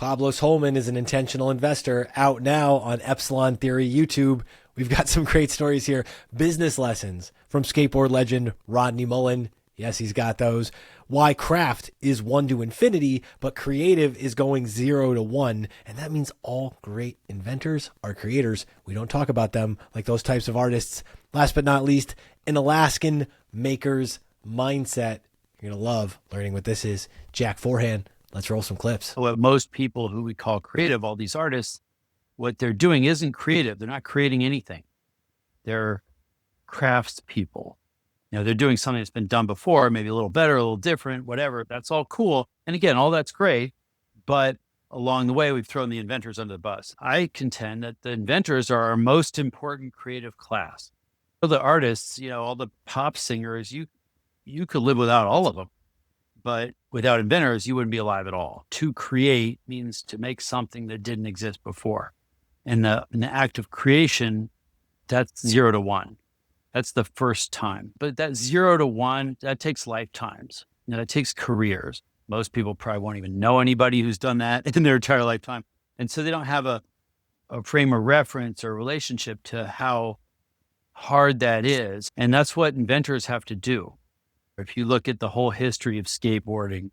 Pablos Holman is an intentional investor, out now on Epsilon Theory YouTube. We've got some great stories here. Business lessons from skateboard legend Rodney Mullen. Yes, he's got those. Why craft is 1 to infinity, but creative is going 0 to 1. And that means all great inventors are creators. We don't talk about them like those types of artists. Last but not least, an Alaskan maker's mindset. You're going to love learning what this is. Jack Forehand, let's roll some clips. Well, most people who we call creative, all these artists, what they're doing isn't creative. They're not creating anything. They're craftspeople. They're doing something that's been done before, maybe a little better, a little different, whatever. That's all cool. And again, all that's great. But along the way, we've thrown the inventors under the bus. I contend that the inventors are our most important creative class. So the artists, all the pop singers, you could live without all of them. But without inventors, you wouldn't be alive at all. To create means to make something that didn't exist before. And the act of creation, that's 0 to 1. That's the first time. But that 0 to 1, that takes lifetimes. That takes careers. Most people probably won't even know anybody who's done that in their entire lifetime. And so they don't have a frame of reference or relationship to how hard that is. And that's what inventors have to do. If you look at the whole history of skateboarding,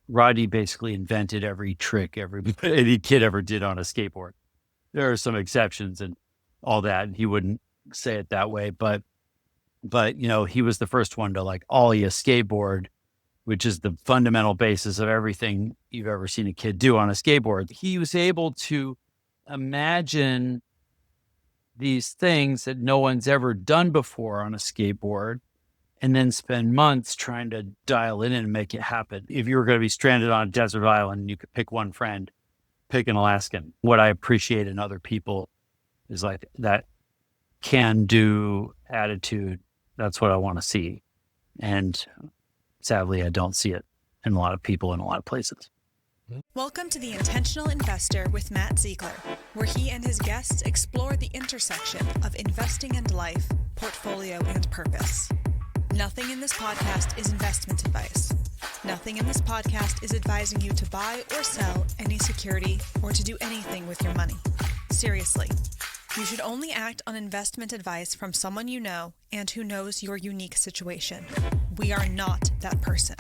Rodney basically invented every trick any kid ever did on a skateboard. There are some exceptions and all that, and he wouldn't say it that way, but he was the first one to ollie a skateboard, which is the fundamental basis of everything you've ever seen a kid do on a skateboard. He was able to imagine these things that no one's ever done before on a skateboard, and then spend months trying to dial it in and make it happen. If you were going to be stranded on a desert island, you could pick one friend, pick an Alaskan. What I appreciate in other people is that can-do attitude. That's what I want to see. And sadly, I don't see it in a lot of people in a lot of places. Welcome to The Intentional Investor with Matt Zeigler, where he and his guests explore the intersection of investing and life, portfolio, and purpose. Nothing in this podcast is investment advice. Nothing in this podcast is advising you to buy or sell any security or to do anything with your money. Seriously, you should only act on investment advice from someone you know and who knows your unique situation. We are not that person.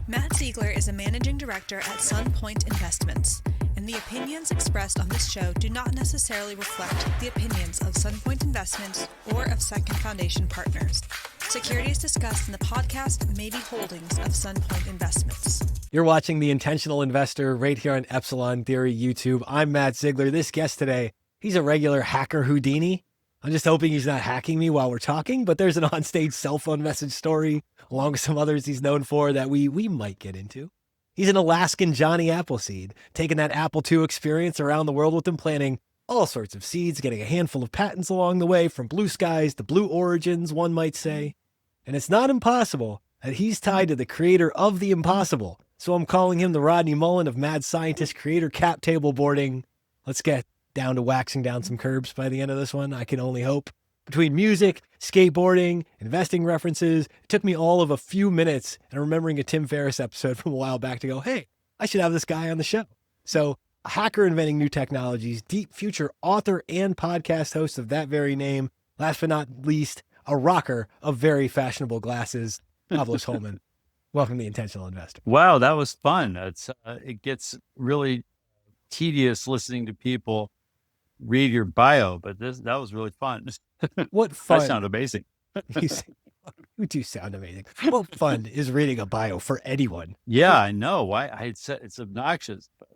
Matt Zeigler is a managing director at Sunpoint Investments, and the opinions expressed on this show do not necessarily reflect the opinions of Sunpoint Investments or of Second Foundation Partners. Securities discussed in the podcast may be holdings of Sunpoint Investments. You're watching The Intentional Investor right here on Epsilon Theory YouTube. I'm Matt Zeigler. This guest today, he's a regular hacker Houdini. I'm just hoping he's not hacking me while we're talking, but there's an onstage cell phone message story, along with some others he's known for that we might get into. He's an Alaskan Johnny Appleseed, taking that Apple II experience around the world with him, planting all sorts of seeds, getting a handful of patents along the way, from blue skies to blue origins, one might say. And it's not impossible that he's tied to the creator of the impossible. So I'm calling him the Rodney Mullen of mad scientist creator cap table boarding. Let's get down to waxing down some curbs by the end of this one. I can only hope. Between music, skateboarding, investing references, it took me all of a few minutes and remembering a Tim Ferriss episode from a while back to go, hey, I should have this guy on the show. So a hacker inventing new technologies, deep future author and podcast host of that very name. Last but not least, a rocker of very fashionable glasses, Pablos Holman. Welcome to The Intentional Investor. Wow, that was fun. It gets really tedious listening to people read your bio, but that was really fun. What fun. That sounded amazing. You do sound amazing. What fun is reading a bio for anyone? Yeah, I know. Why? I said it's obnoxious. But...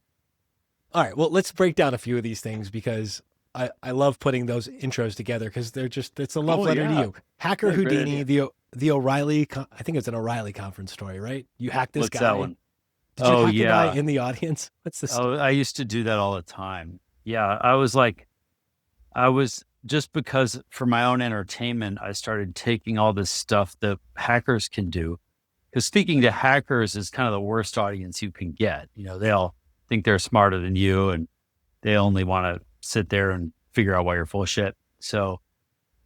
All right, well, let's break down a few of these things because I love putting those intros together because it's a love letter to you. Hacker Houdini, the O'Reilly, I think it's an O'Reilly conference story, right? You hacked this guy. What's that one? Did you hack the guy in the audience? What's this? Oh, I used to do that all the time. Yeah, I was just because for my own entertainment, I started taking all this stuff that hackers can do. Because speaking to hackers is kind of the worst audience you can get. They all think they're smarter than you and they only want to sit there and figure out why you're full of shit. So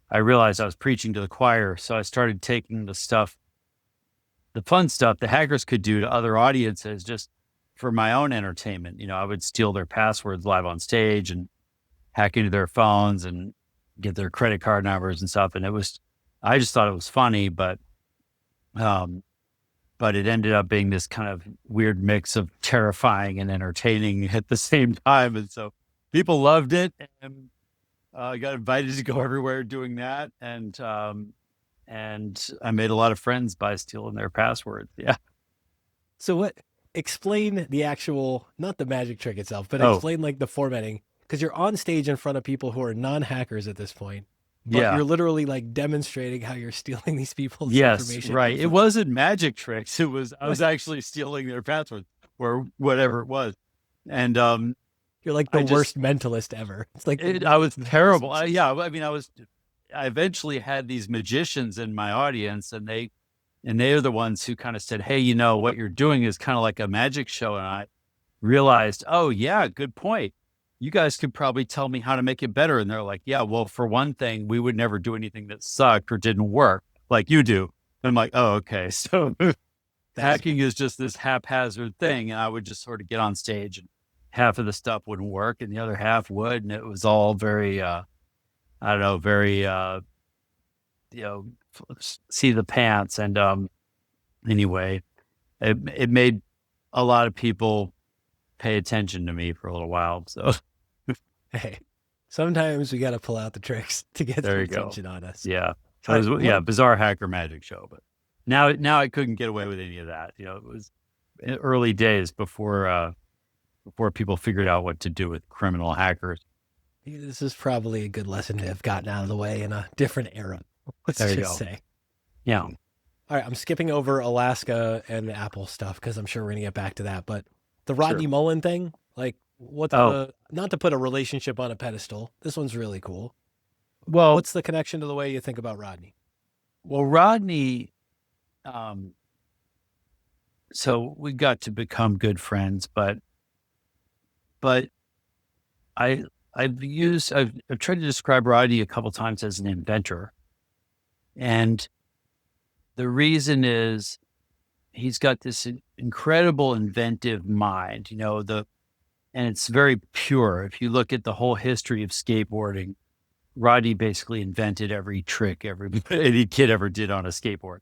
I realized I was preaching to the choir. So I started taking the fun stuff the hackers could do to other audiences just for my own entertainment. I would steal their passwords live on stage and hack into their phones and get their credit card numbers and stuff. And I just thought it was funny, but it ended up being this kind of weird mix of terrifying and entertaining at the same time. And so people loved it, and I got invited to go everywhere doing that. And I made a lot of friends by stealing their passwords. Yeah. So explain the actual, not the magic trick itself, but Oh. explain like the formatting, because you're on stage in front of people who are non-hackers at this point. But you're literally like demonstrating how you're stealing these people's information. Right. It wasn't magic tricks. I was actually stealing their passwords or whatever it was. And you're like the worst mentalist ever. It's like I was terrible. I eventually had these magicians in my audience, and they are the ones who kind of said, "Hey, what you're doing is kind of like a magic show." And I realized, oh yeah, good point. You guys could probably tell me how to make it better. And they're like, yeah, well, for one thing, we would never do anything that sucked or didn't work like you do. And I'm like, oh, okay. So hacking is just this haphazard thing. And I would just sort of get on stage, and half of the stuff wouldn't work and the other half would. And it was all very, see the pants. And anyway, it made a lot of people pay attention to me for a little while. So hey, sometimes we got to pull out the tricks to get their attention on us. Yeah. So it was, bizarre hacker magic show. But now I couldn't get away with any of that. It was early days before people figured out what to do with criminal hackers. This is probably a good lesson to have gotten out of the way in a different era. Let's just say. Yeah. All right. I'm skipping over Alaska and the Apple stuff because I'm sure we're going to get back to that. But the Rodney Mullen thing, like not to put a relationship on a pedestal. This one's really cool. Well, what's the connection to the way you think about Rodney? Well, Rodney, so we got to become good friends, but I've tried to describe Rodney a couple times as an inventor. And the reason is he's got this incredible inventive mind, and it's very pure. If you look at the whole history of skateboarding, Rodney basically invented every trick any kid ever did on a skateboard.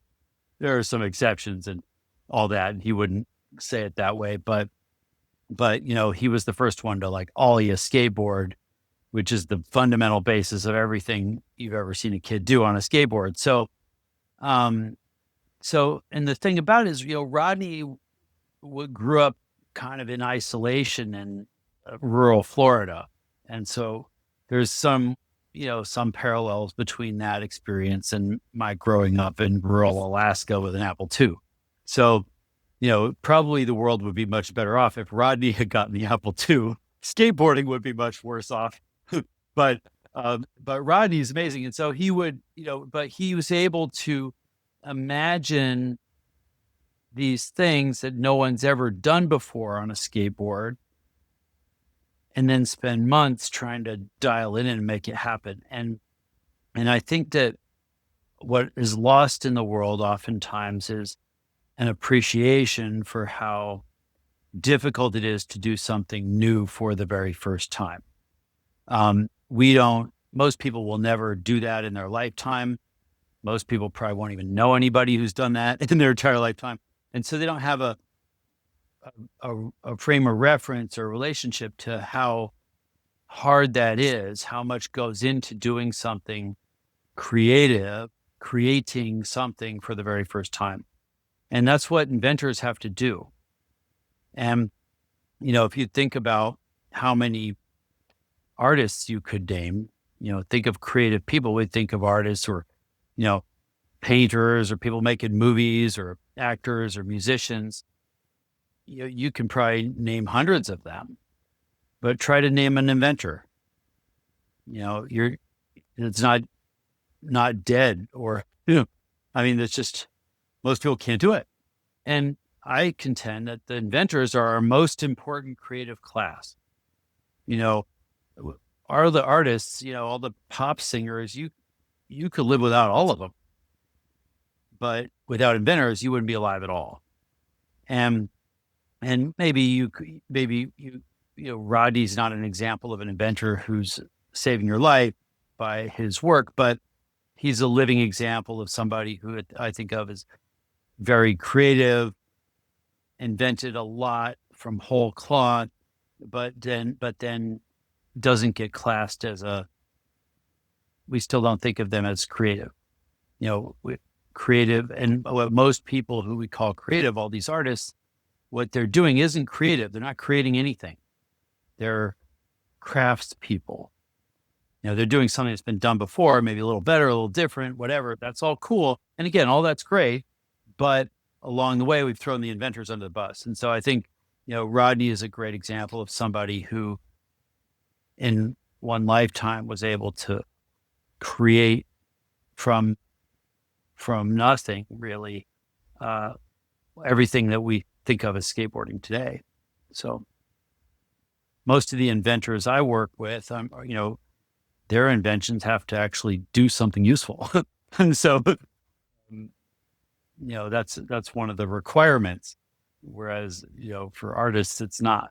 There are some exceptions and all that, and he wouldn't say it that way, but he was the first one to like ollie a skateboard, which is the fundamental basis of everything you've ever seen a kid do on a skateboard. So, and the thing about it is, Rodney grew up kind of in isolation in rural Florida. And so there's some parallels between that experience and my growing up in rural Alaska with an Apple II. So, probably the world would be much better off if Rodney had gotten the Apple II. Skateboarding would be much worse off. But Rodney's amazing. And so he would, but he was able to imagine these things that no one's ever done before on a skateboard, and then spend months trying to dial it in and make it happen. And I think that what is lost in the world oftentimes is an appreciation for how difficult it is to do something new for the very first time. Most people will never do that in their lifetime. Most people probably won't even know anybody who's done that in their entire lifetime. And so they don't have a frame of reference or relationship to how hard that is, how much goes into doing something creative, creating something for the very first time. And that's what inventors have to do. And, if you think about how many artists you could name, think of creative people. We think of artists or, painters or people making movies or actors or musicians. You can probably name hundreds of them, but try to name an inventor. It's not dead, or, it's just, most people can't do it. And I contend that the inventors are our most important creative class. Are the artists, all the pop singers, you could live without all of them. But without inventors, you wouldn't be alive at all. And And Rodney's not an example of an inventor who's saving your life by his work, but he's a living example of somebody who I think of as very creative, invented a lot from whole cloth, but then doesn't get classed as we still don't think of them as creative. Creative, and what most people who we call creative, all these artists, what they're doing isn't creative. They're not creating anything. They're crafts people. They're doing something that's been done before, maybe a little better, a little different, whatever. That's all cool. And again, all that's great. But along the way, we've thrown the inventors under the bus. And so I think, Rodney is a great example of somebody who in one lifetime was able to create from nothing, really, everything that we think of as skateboarding today. So most of the inventors I work with, their inventions have to actually do something useful. And so, that's one of the requirements. Whereas, for artists, it's not.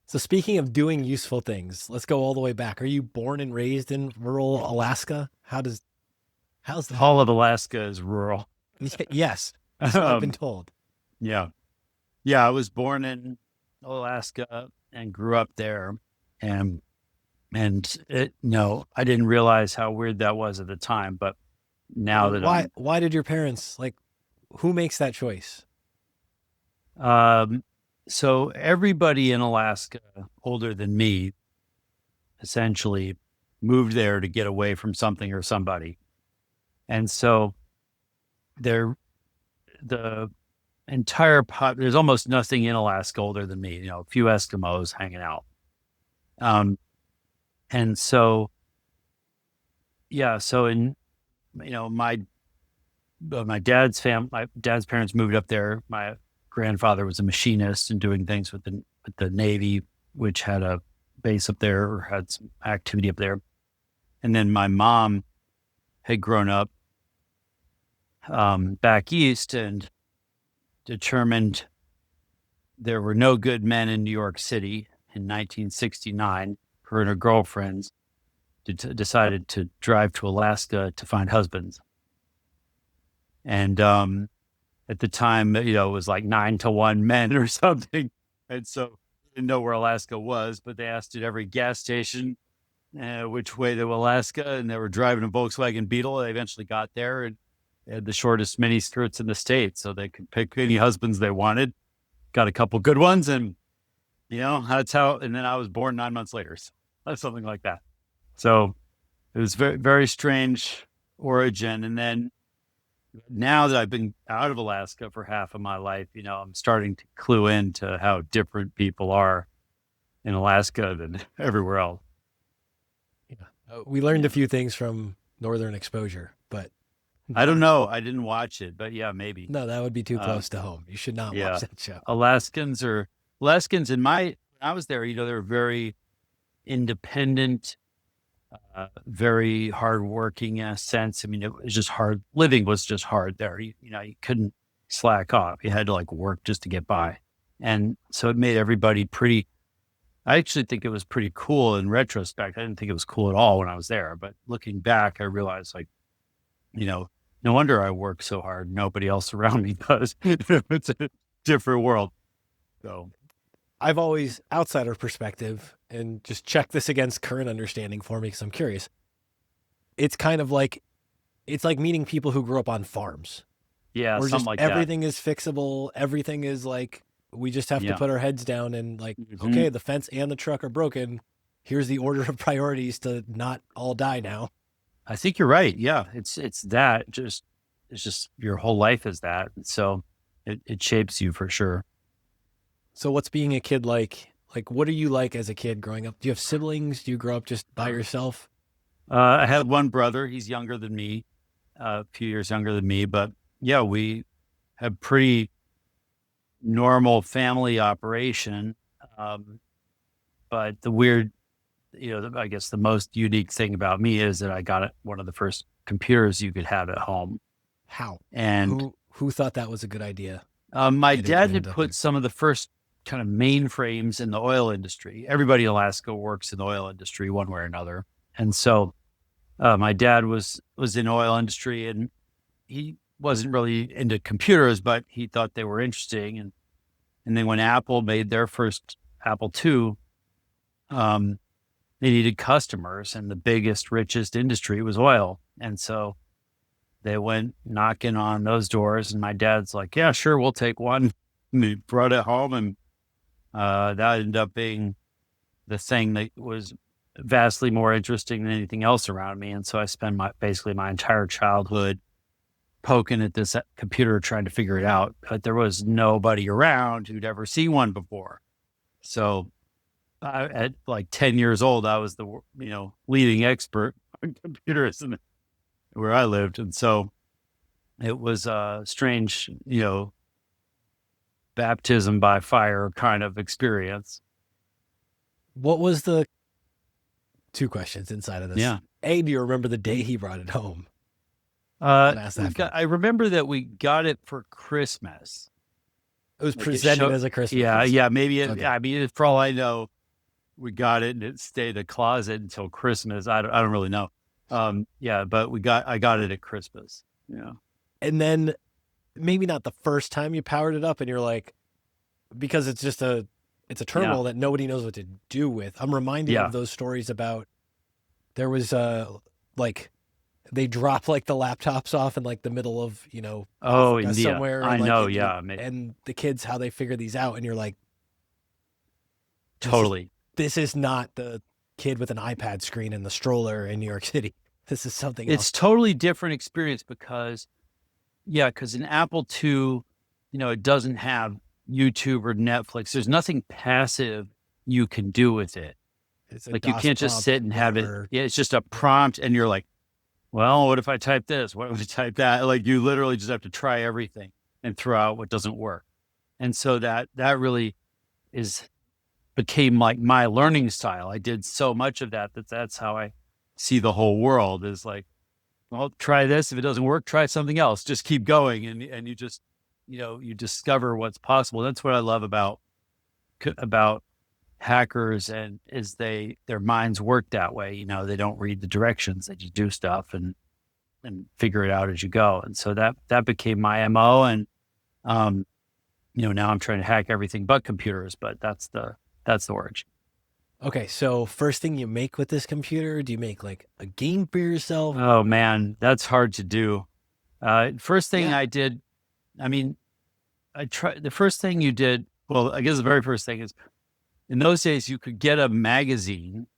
So speaking of doing useful things, let's go all the way back. Are you born and raised in rural Alaska? How's that? All of Alaska is rural. Yes, that's what I've been told. Yeah. I was born in Alaska and grew up there, and I didn't realize how weird that was at the time, but now that why did your parents, who makes that choice? So everybody in Alaska older than me essentially moved there to get away from something or somebody. And so the entire there's almost nothing in Alaska older than me, a few Eskimos hanging out. And so, so in, my dad's parents moved up there. My grandfather was a machinist and doing things with the Navy, which had a base up there or had some activity up there. And then my mom had grown up back east and determined there were no good men in New York City in 1969. Her and her girlfriends decided to drive to Alaska to find husbands. And at the time, it was like 9-1 men or something. And so I didn't know where Alaska was, but they asked at every gas station which way to Alaska. And they were driving a Volkswagen Beetle. They eventually got there and they had the shortest mini skirts in the state. So they could pick any husbands they wanted. Got a couple good ones. And, that's how, and then I was born 9 months later. So that's something like that. So it was very, very strange origin. And then now that I've been out of Alaska for half of my life, I'm starting to clue into how different people are in Alaska than everywhere else. Yeah. We learned a few things from Northern Exposure, but I don't know. I didn't watch it, but yeah, maybe. No, that would be too close to home. You should not watch that show. Alaskans when I was there, they were very independent, very hardworking in a sense. I mean, it was just hard. Living was just hard there. You couldn't slack off. You had to work just to get by. And so it made everybody I actually think it was pretty cool in retrospect. I didn't think it was cool at all when I was there, but looking back, I realized no wonder I work so hard. Nobody else around me does. It's a different world. So I've always, outsider perspective, and just check this against current understanding for me because I'm curious. It's kind of it's like meeting people who grew up on farms. Yeah, where something like everything that. is fixable. Everything is we just have to put our heads down and okay, the fence and the truck are broken. Here's the order of priorities to not all die now. I think you're right. Yeah, it's that. It's just your whole life is that. So it shapes you for sure. So what's being a kid like? What are you like as a kid growing up? Do you have siblings? Do you grow up just by yourself? I had one brother. He's younger than me, a few years younger than me. But yeah, we have pretty normal family operation. But the weird, I guess the most unique thing about me is that I got one of the first computers you could have at home. How? And who thought that was a good idea? My didn't dad had end up put some of the first kind of mainframes in the oil industry. Everybody in Alaska works in the oil industry one way or another. And so my dad was in the oil industry, and he wasn't really into computers, but he thought they were interesting. And then when Apple made their first Apple II, they needed customers, and the biggest, richest industry was oil. And so they went knocking on those doors, and my dad's like, yeah, sure, we'll take one. And he brought it home, and that ended up being the thing that was vastly more interesting than anything else around me. And so I spent basically my entire childhood poking at this computer trying to figure it out, but there was nobody around who'd ever seen one before. So at like 10 years old, I was the leading expert on computers where I lived. And so it was a strange, baptism by fire kind of experience. What was the two questions inside of this? Yeah. A, do you remember the day he brought it home? I remember that we got it for Christmas. It was presented as a Christmas present. Yeah. Maybe Okay. I mean, for all I know, we got it and it stayed in a closet until Christmas. I don't really know. But I got it at Christmas. Yeah. And then maybe not the first time you powered it up and you're like, because it's just it's a terminal that nobody knows what to do with. I'm reminded of those stories about, there was like they drop like the laptops off in like the middle of, Africa India. somewhere. I like, know. And the kids, how they figure these out. And you're like, totally. This is not the kid with an iPad screen in the stroller in New York City. This is something It's else. totally different experience because in Apple II, it doesn't have YouTube or Netflix. There's nothing passive you can do with it. It's like you can't just sit and have it. Yeah, it's just a prompt, and you're like, well, what if I type this? What if I type that? Like you literally just have to try everything and throw out what doesn't work. And so that really became like my learning style. I did so much of that's how I see the whole world, is like, well, try this. If it doesn't work, try something else. Just keep going. And you just, you discover what's possible. That's what I love about hackers, and is their minds work that way. They don't read the directions. They just do stuff and figure it out as you go. And so that became my MO. And, now I'm trying to hack everything but computers, but that's the origin. Okay. So first thing you make with this computer, do you make like a game for yourself? Oh man, that's hard to do. First thing I did, the first thing you did, well, I guess the very first thing is, in those days, you could get a magazine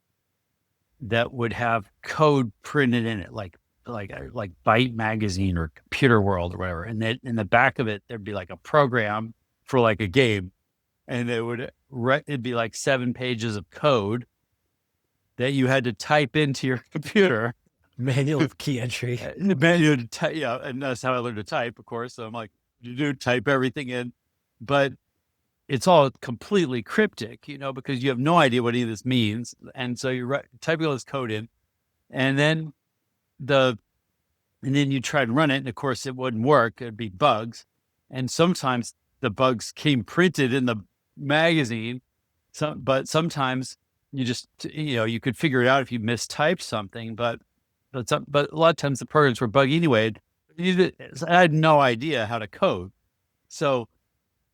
that would have code printed in it, like Byte Magazine or Computer World or whatever. And then in the back of it, there'd be like a program for like a game, and it'd be like 7 pages of code that you had to type into your computer. Manual key entry. Manual to type, and that's how I learned to type, of course. So I'm like, type everything in, but it's all completely cryptic, because you have no idea what any of this means. And so you're typing all this code in, and then you try to run it, and of course it wouldn't work. It'd be bugs. And sometimes the bugs came printed in the magazine. But sometimes you just, you could figure it out if you mistyped something, but a lot of times the programs were buggy anyway. I had no idea how to code. So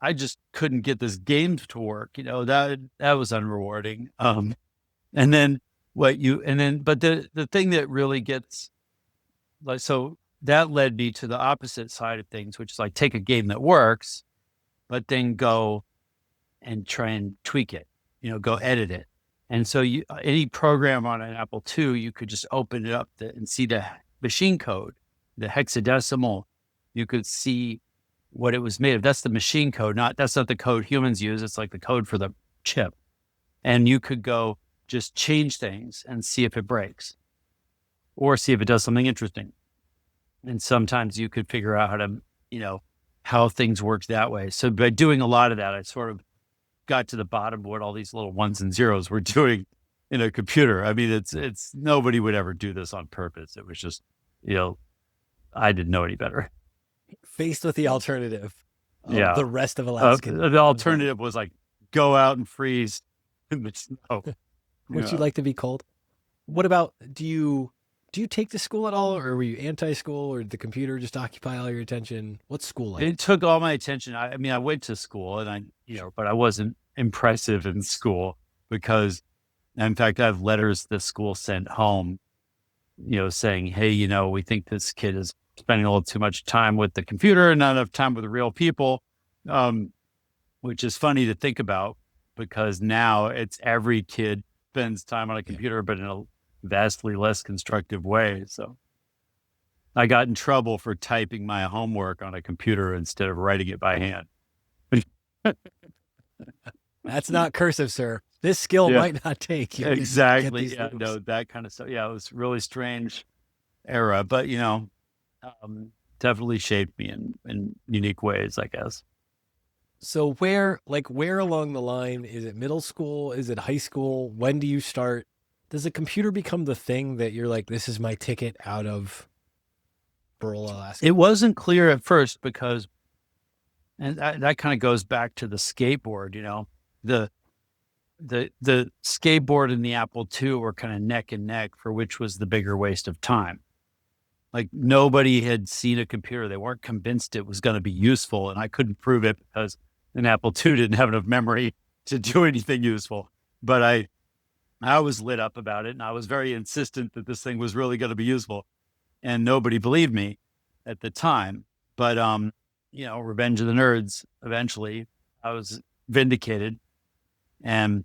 I just couldn't get this game to work. That was unrewarding. But the thing that really gets so that led me to the opposite side of things, which is like take a game that works, but then go and try and tweak it, go edit it. And so any program on an Apple II, you could just open it up and see the machine code, the hexadecimal. You could see what it was made of. That's the machine code. That's not the code humans use. It's like the code for the chip. And you could go just change things and see if it breaks, or see if it does something interesting. And sometimes you could figure out how to, how things work that way. So by doing a lot of that, I sort of got to the bottom of what all these little ones and zeros were doing in a computer. I mean, it's nobody would ever do this on purpose. It was just, I didn't know any better. Faced with the alternative of the rest of Alaskan. The alternative was like, go out and freeze in the snow. Would you like to be cold? What about, do you take the school at all, or were you anti-school, or did the computer just occupy all your attention? What's school like? It took all my attention. I mean, I went to school and but I wasn't impressive in school because, in fact, I have letters the school sent home, saying, hey, we think this kid is spending a little too much time with the computer and not enough time with the real people, which is funny to think about because now it's every kid spends time on a computer, but in a vastly less constructive way. So I got in trouble for typing my homework on a computer instead of writing it by hand. That's not cursive, sir. This skill might not take you. Exactly. Yeah, no, that kind of stuff. Yeah, it was a really strange era, but definitely shaped me in unique ways, I guess. So where along the line, is it middle school? Is it high school? When do you start? Does a computer become the thing that you're like, this is my ticket out of rural Alaska? It wasn't clear at first because, and that kind of goes back to the skateboard, the skateboard and the Apple II were kind of neck and neck for which was the bigger waste of time. Like nobody had seen a computer. They weren't convinced it was going to be useful. And I couldn't prove it because an Apple II didn't have enough memory to do anything useful. But I was lit up about it. And I was very insistent that this thing was really going to be useful. And nobody believed me at the time. But, Revenge of the Nerds, eventually I was vindicated. And,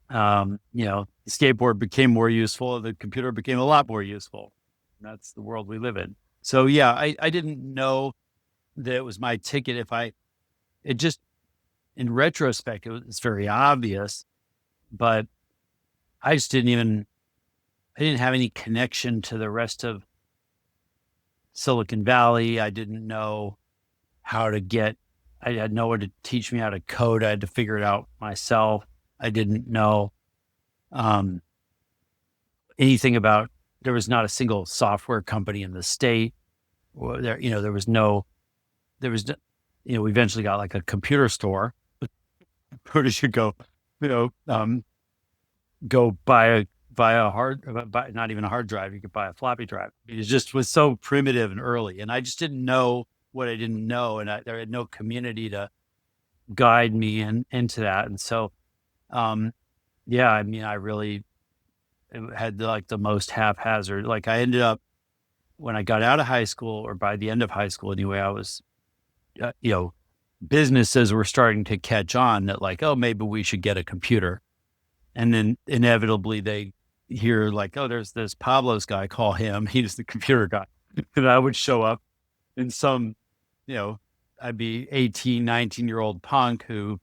the skateboard became more useful. The computer became a lot more useful. That's the world we live in. So yeah, I didn't know that it was my ticket. In retrospect, it's very obvious, but I just didn't have any connection to the rest of Silicon Valley. I didn't know I had no one to teach me how to code. I had to figure it out myself. I didn't know anything about. There was not a single software company in the state. We eventually got like a computer store. Where did you go? Go buy not even a hard drive. You could buy a floppy drive. It just was so primitive and early. And I just didn't know what I didn't know. And there had no community to guide me into that. And so, I really had the most haphazard, like I ended up when I got out of high school or by the end of high school anyway, I was, businesses were starting to catch on that like, oh, maybe we should get a computer. And then inevitably they hear like, oh, there's this Pablos guy, call him. He's the computer guy. And I would show up in some, I'd be 18, 19-year-old punk who,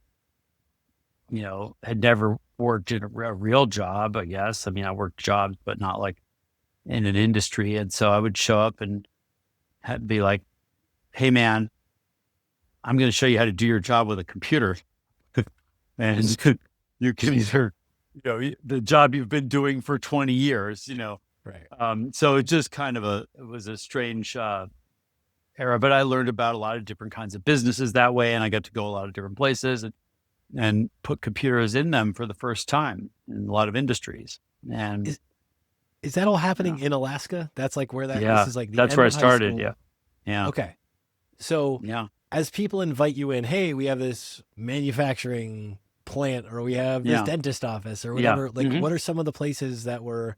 had never worked in a real job, I guess. I mean, I worked jobs, but not like in an industry. And so I would show up and be like, hey man, I'm going to show you how to do your job with a computer. And you can either, the job you've been doing for 20 years, Right. So it just kind of it was a strange era, but I learned about a lot of different kinds of businesses that way. And I got to go a lot of different places and put computers in them for the first time in a lot of industries. And is that all happening in Alaska? That's like where that, this is like the that's end where I of high started. school? Yeah. Yeah. Okay. So Yeah. as people invite you in, hey, we have this manufacturing plant, or we have this dentist office or whatever, what are some of the places that were,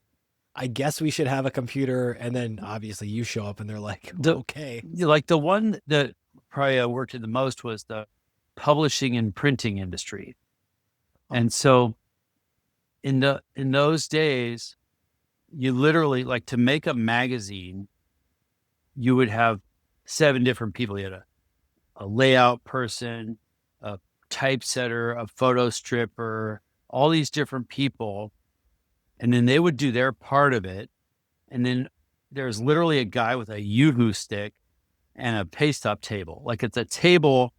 I guess we should have a computer, and then obviously you show up and they're like, okay. Like the one that probably I worked in the most was the publishing and printing industry. And so in those days, you literally, like, to make a magazine, you would have 7 different people. You had a layout person, a typesetter, a photo stripper, all these different people. And then they would do their part of it. And then there's literally a guy with a Yoo-hoo stick and a paste up table. Like, it's a table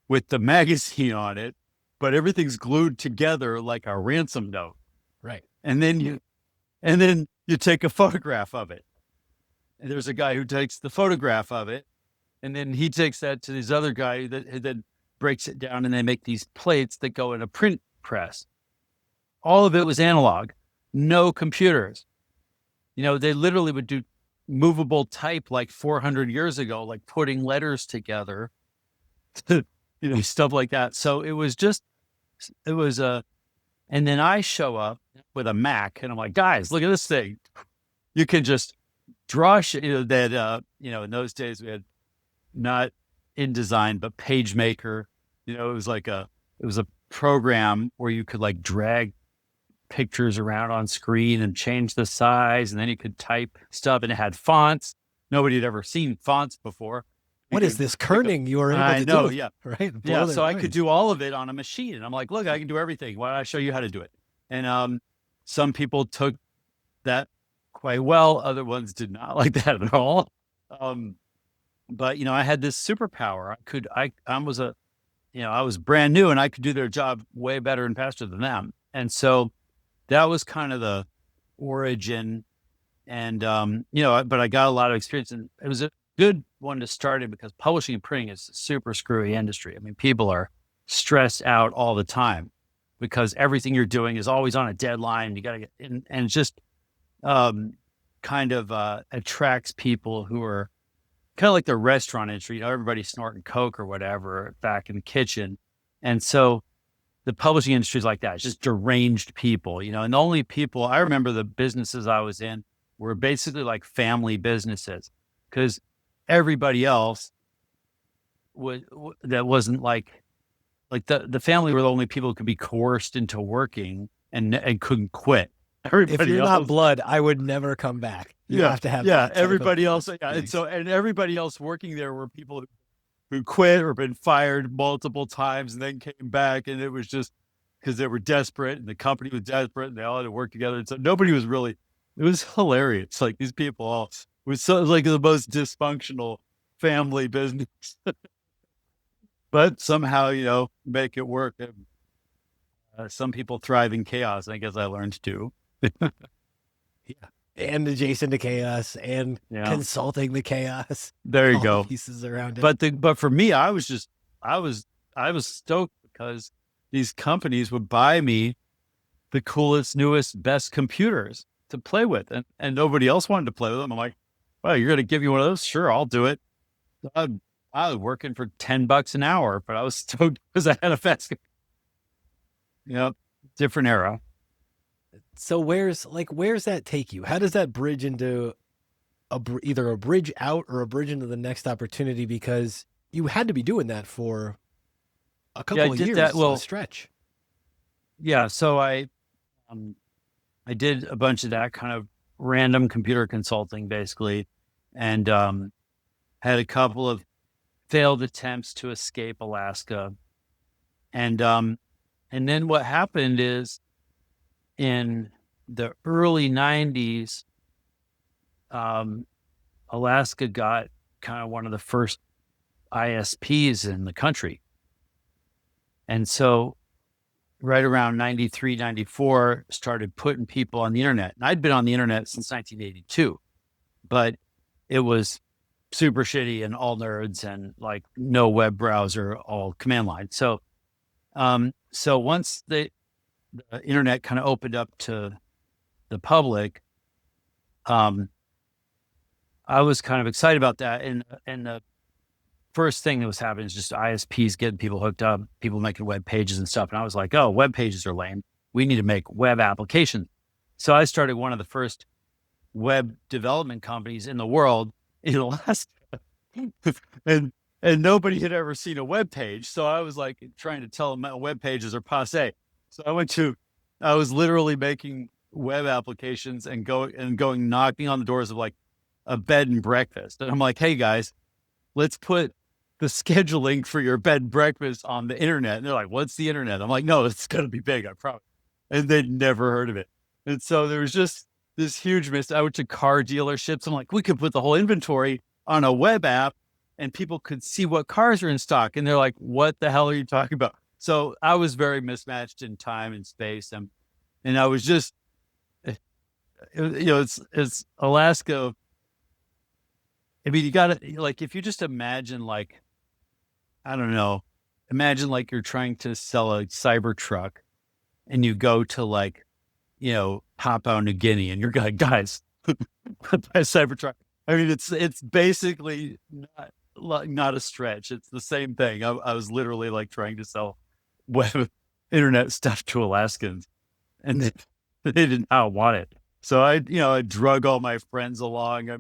with the magazine on it, but everything's glued together like a ransom note. Right. And then you take a photograph of it. And there's a guy who takes the photograph of it And then he takes that to this other guy that then breaks it down, and they make these plates that go in a print press. All of it was analog, no computers. They literally would do movable type like 400 years ago, like putting letters together, stuff like that. So it was and then I show up with a Mac, and I'm like, guys, look at this thing. You can just draw that, in those days we had not InDesign, but PageMaker. It was a program where you could like drag pictures around on screen and change the size, and then you could type stuff, and it had fonts. Nobody had ever seen fonts before. What is this kerning you were able to do? I know, yeah. Right? Yeah, so I could do all of it on a machine. And I'm like, look, I can do everything. Why don't I show you how to do it? And some people took that quite well. Other ones did not like that at all. But, I had this superpower. I was brand new, and I could do their job way better and faster than them. And so that was kind of the origin. And, but I got a lot of experience, and it was a good one to start in because publishing and printing is a super screwy industry. I mean, people are stressed out all the time because everything you're doing is always on a deadline. You got to get in, and it just kind of attracts people who are kind of like the restaurant industry. Everybody's snorting Coke or whatever back in the kitchen. And so the publishing industry is like that. It's just deranged people, and the only people I remember the businesses I was in were basically like family businesses, because everybody else that wasn't like the family were the only people who could be coerced into working and couldn't quit. If you're not blood, I would never come back. You have to have everybody else. Yeah. And everybody else working there were people who quit or been fired multiple times and then came back, and it was just because they were desperate and the company was desperate and they all had to work together. And so nobody was really. It was hilarious. Like these people all. It was like the most dysfunctional family business, but somehow, make it work. Some people thrive in chaos. I guess I learned too. Yeah. And adjacent to chaos and consulting the chaos. There you go. Pieces around it. But for me, I was stoked because these companies would buy me the coolest, newest, best computers to play with. And nobody else wanted to play with them. I'm like, well, you're going to give me one of those? Sure, I'll do it. I was working for $10 an hour, but I was stoked because I had a fast. Different era. So where's that take you? How does that bridge into either a bridge out or a bridge into the next opportunity? Because you had to be doing that for a couple of years, a stretch. Yeah. So I did a bunch of that kind of random computer consulting basically, and had a couple of failed attempts to escape Alaska. And then what happened is in the early 90s, Alaska got kind of one of the first ISPs in the country. And so right around 93, 94, started putting people on the internet. And I'd been on the internet since 1982, but it was super shitty and all nerds and like no web browser, all command line. So once the internet kind of opened up to the public, I was kind of excited about that. And the first thing that was happening is just ISPs getting people hooked up, people making web pages and stuff. And I was like, oh, web pages are lame. We need to make web applications. So I started one of the first web development companies in the world in Alaska. and nobody had ever seen a web page. So I was like trying to tell them web pages are passé. So I was literally making web applications and going knocking on the doors of like a bed and breakfast. And I'm like, hey guys, let's put the scheduling for your bed and breakfast on the internet. And they're like, what's the internet? I'm like, no, it's going to be big, I promise. And they'd never heard of it. And so there was just this huge mist. I went to car dealerships. I'm like, we could put the whole inventory on a web app and people could see what cars are in stock. And they're like, what the hell are you talking about? So I was very mismatched in time and space. And I was just, it's Alaska I mean, you gotta, like, if you just imagine, like, I don't know, imagine like you're trying to sell a cyber truck and you go to like, Papua New Guinea and you're like, guys, buy a cyber truck. I mean, it's basically not a stretch. It's the same thing. I was literally like trying to sell web internet stuff to Alaskans, and they didn't want it. So I drug all my friends along. I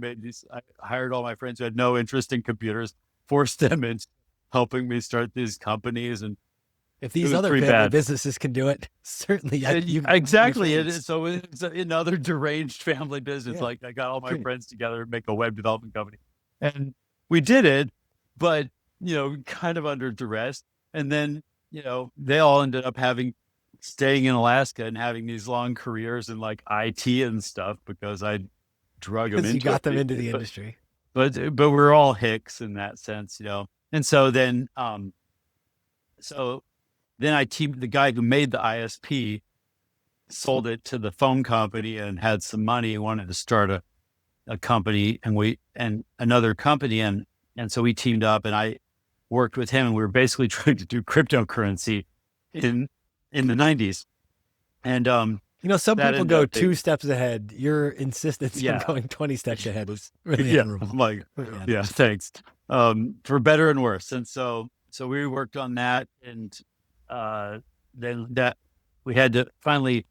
hired all my friends who had no interest in computers, forced them into helping me start these companies, and If it these was other pretty family bad. businesses can do it, certainly Exactly. It friends. is. So it's another deranged family business. Yeah. Like I got all my Great. friends together to make a web development company, and we did it, but kind of under duress. And then they all ended up staying in Alaska and having these long careers in like IT and stuff because I drug them Because you into got them it. into the industry. But we're all hicks in that sense, And so then I teamed the guy who made the ISP, sold it to the phone company and had some money, wanted to start a company and another company. And so we teamed up and I worked with him and we were basically trying to do cryptocurrency in the 90s. And Some that people ended go up 2 steps ahead. Your insistence on Yeah. going 20 steps ahead was really yeah, admirable. I'm like, yeah, thanks. For better and worse. And so we worked on that, and then that we had to finally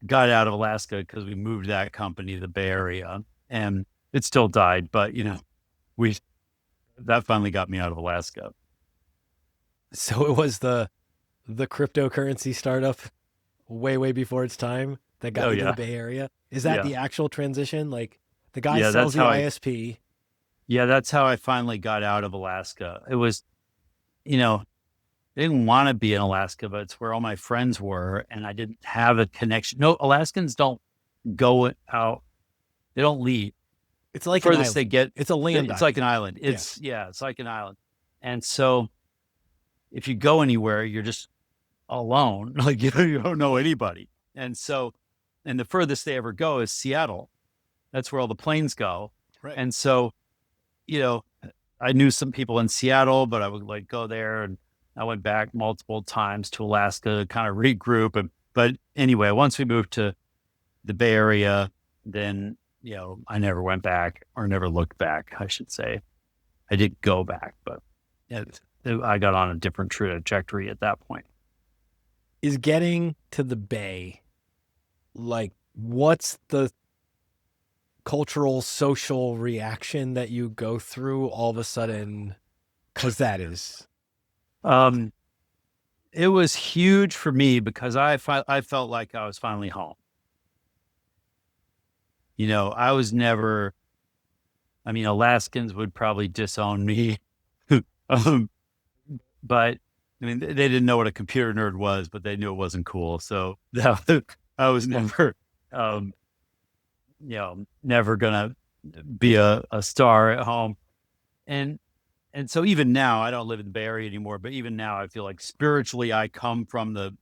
got out of Alaska because we moved that company to the Bay Area, and it still died, but that finally got me out of Alaska. So it was the cryptocurrency startup way before its time that got into the Bay Area. Is that the actual transition? Like the guy sells the ISP. Yeah, that's how I finally got out of Alaska. It was, I didn't want to be in Alaska, but it's where all my friends were, and I didn't have a connection. No, Alaskans don't go out; they don't leave. It's like the an furthest island. they get. It's a land. It's like an island. It's like an island. And so, if you go anywhere, you're just alone. Like you don't know anybody. And so, and the furthest they ever go is Seattle. That's where all the planes go. Right. And so, I knew some people in Seattle, but I would like go there, and I went back multiple times to Alaska to kind of regroup. But anyway, once we moved to the Bay Area, then, I never went back, or never looked back, I should say. I did go back, but I got on a different trajectory at that point. Is getting to the Bay, like, what's the cultural, social reaction that you go through all of a sudden? Because that is... It was huge for me because I felt like I was finally home. I was never, Alaskans would probably disown me. But they didn't know what a computer nerd was, but they knew it wasn't cool. So I was never, never gonna be a star at home. And so even now, I don't live in the Bay Area anymore, but even now I feel like spiritually I come from the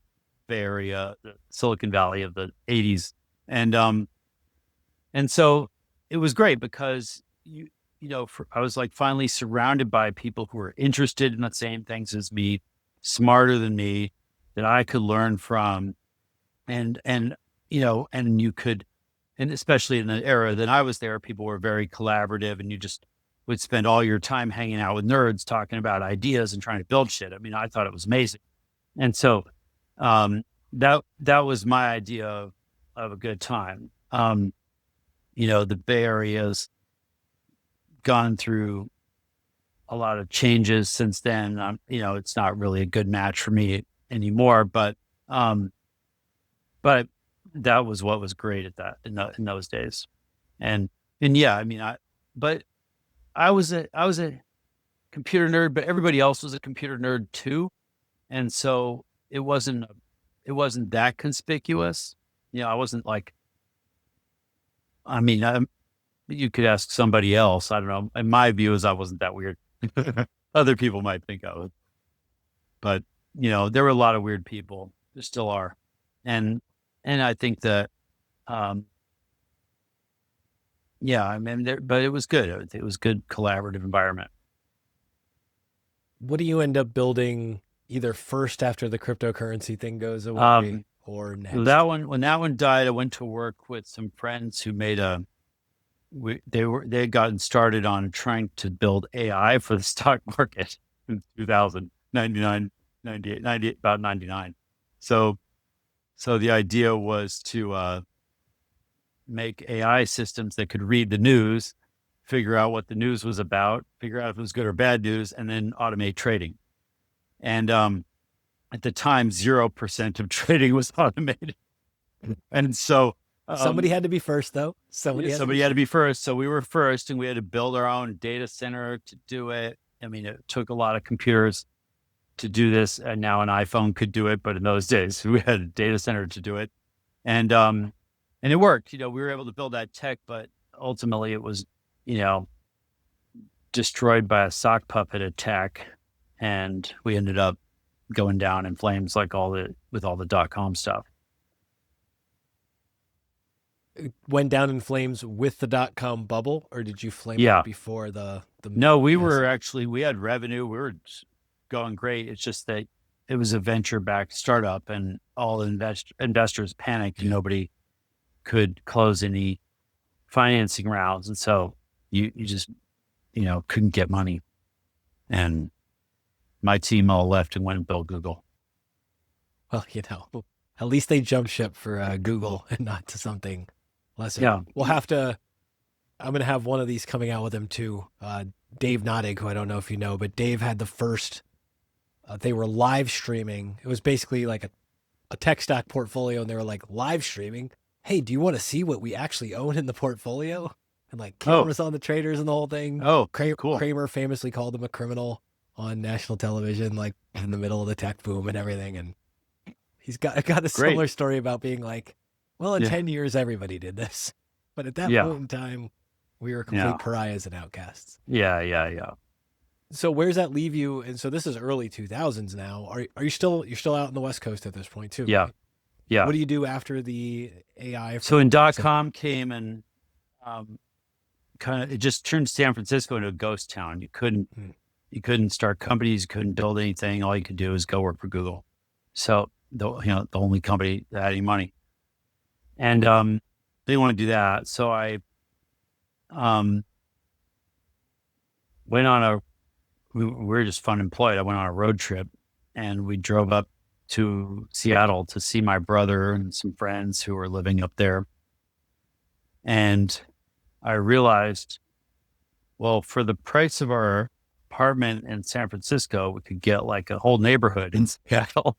Bay Area, the Silicon Valley of the 80s. And so it was great because I was like finally surrounded by people who were interested in the same things as me, smarter than me, that I could learn from. And you could, and especially in the era that I was there, people were very collaborative, and you just would spend all your time hanging out with nerds talking about ideas and trying to build shit. I thought it was amazing. And so that was my idea of a good time. The Bay Area's gone through a lot of changes since then. It's not really a good match for me anymore, but that was what was great at that in those days. And yeah, I was a computer nerd, but everybody else was a computer nerd too. And so it wasn't that conspicuous. I wasn't like, you could ask somebody else. I don't know. In my view is I wasn't that weird. Other people might think I was, but there were a lot of weird people. There still are. And I think that, Yeah, I mean, but it was good. It was good collaborative environment. What do you end up building either first after the cryptocurrency thing goes away Um, or that next? one, when that one died, I went to work with some friends who made they had gotten started on trying to build AI for the stock market in 2000, 99, 98, 98, about 99. So, so the idea was to make AI systems that could read the news, figure out what the news was about, figure out if it was good or bad news, and then automate trading. And at the time, 0% of trading was automated. And so Somebody had to be first, though. somebody had to be first. So we were first, and we had to build our own data center to do it. I mean, it took a lot of computers to do this, and now an iPhone could do it. But in those days, we had a data center to do it, and it worked. We were able to build that tech, but ultimately, it was, destroyed by a sock puppet attack, and we ended up going down in flames like with all the .com stuff. Went down in flames with the .com bubble, or did you flame Yeah. it before the? No, we had revenue. We were going great. It's just that it was a venture-backed startup, and all investors panicked, and nobody could close any financing rounds, and so you just couldn't get money. And my team all left and went and built Google. Well, at least they jumped ship for Google and not to something lesser. Yeah. We'll have to. I'm going to have one of these coming out with him too. Dave Nottig, who I don't know if you know, but Dave had the first. They were live streaming. It was basically like a tech stock portfolio, and they were like live streaming. Hey, do you want to see what we actually own in the portfolio? And like cameras on the traders and the whole thing. Oh, cool. Kramer famously called him a criminal on national television, like in the middle of the tech boom and everything. And he's got a similar story about being like, well, in 10 years, everybody did this. But at that point in time, we were complete pariahs and outcasts. Yeah. So where's that leave you? And so this is early 2000s now. Are you still, you're still out on the West Coast at this point too? Yeah. Right? Yeah. What do you do after the AI? So when .com came and it just turned San Francisco into a ghost town. You couldn't start companies, you couldn't build anything. All you could do is go work for Google. So the only company that had any money, and they didn't want to do that. So I went on we were just fun employed. I went on a road trip, and we drove up to Seattle to see my brother and some friends who were living up there. And I realized, well, for the price of our apartment in San Francisco, we could get like a whole neighborhood in Seattle.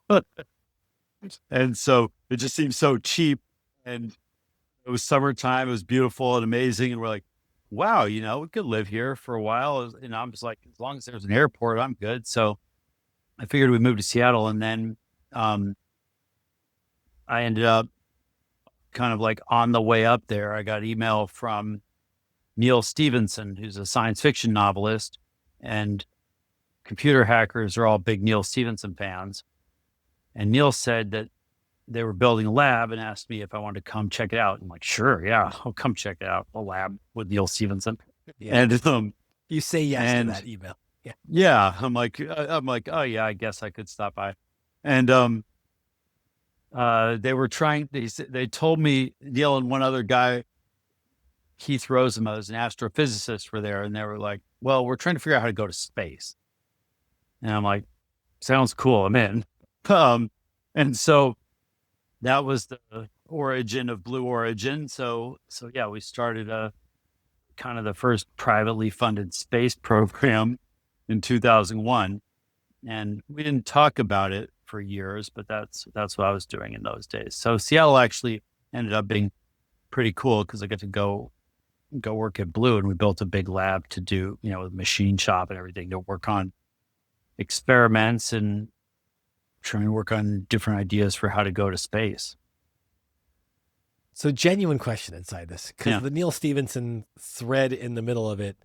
And so it just seemed so cheap, and it was summertime. It was beautiful and amazing. And we're like, wow, we could live here for a while. And I'm just like, as long as there's an airport, I'm good. So I figured we'd move to Seattle. And then I ended up kind of like on the way up there, I got email from Neal Stephenson, who's a science fiction novelist, and computer hackers are all big Neal Stephenson fans. And Neal said that they were building a lab and asked me if I wanted to come check it out. I'm like, sure, yeah, I'll come check it out. A lab with Neal Stephenson. Yeah. And you say yes to that email. Yeah. Yeah. I'm like, oh yeah, I guess I could stop by. And they were they told me, Neal and one other guy, Keith Rosema, as an astrophysicist, were there, and they were like, well, we're trying to figure out how to go to space. And I'm like, sounds cool, I'm in. And so that was the origin of Blue Origin. So yeah, we started kind of the first privately funded space program in 2001. And we didn't talk about it for years, but that's what I was doing in those days. So Seattle actually ended up being pretty cool because I got to go work at Blue, and we built a big lab to do, with machine shop and everything, to work on experiments and trying to work on different ideas for how to go to space. So genuine question inside this, because the Neal Stephenson thread in the middle of it,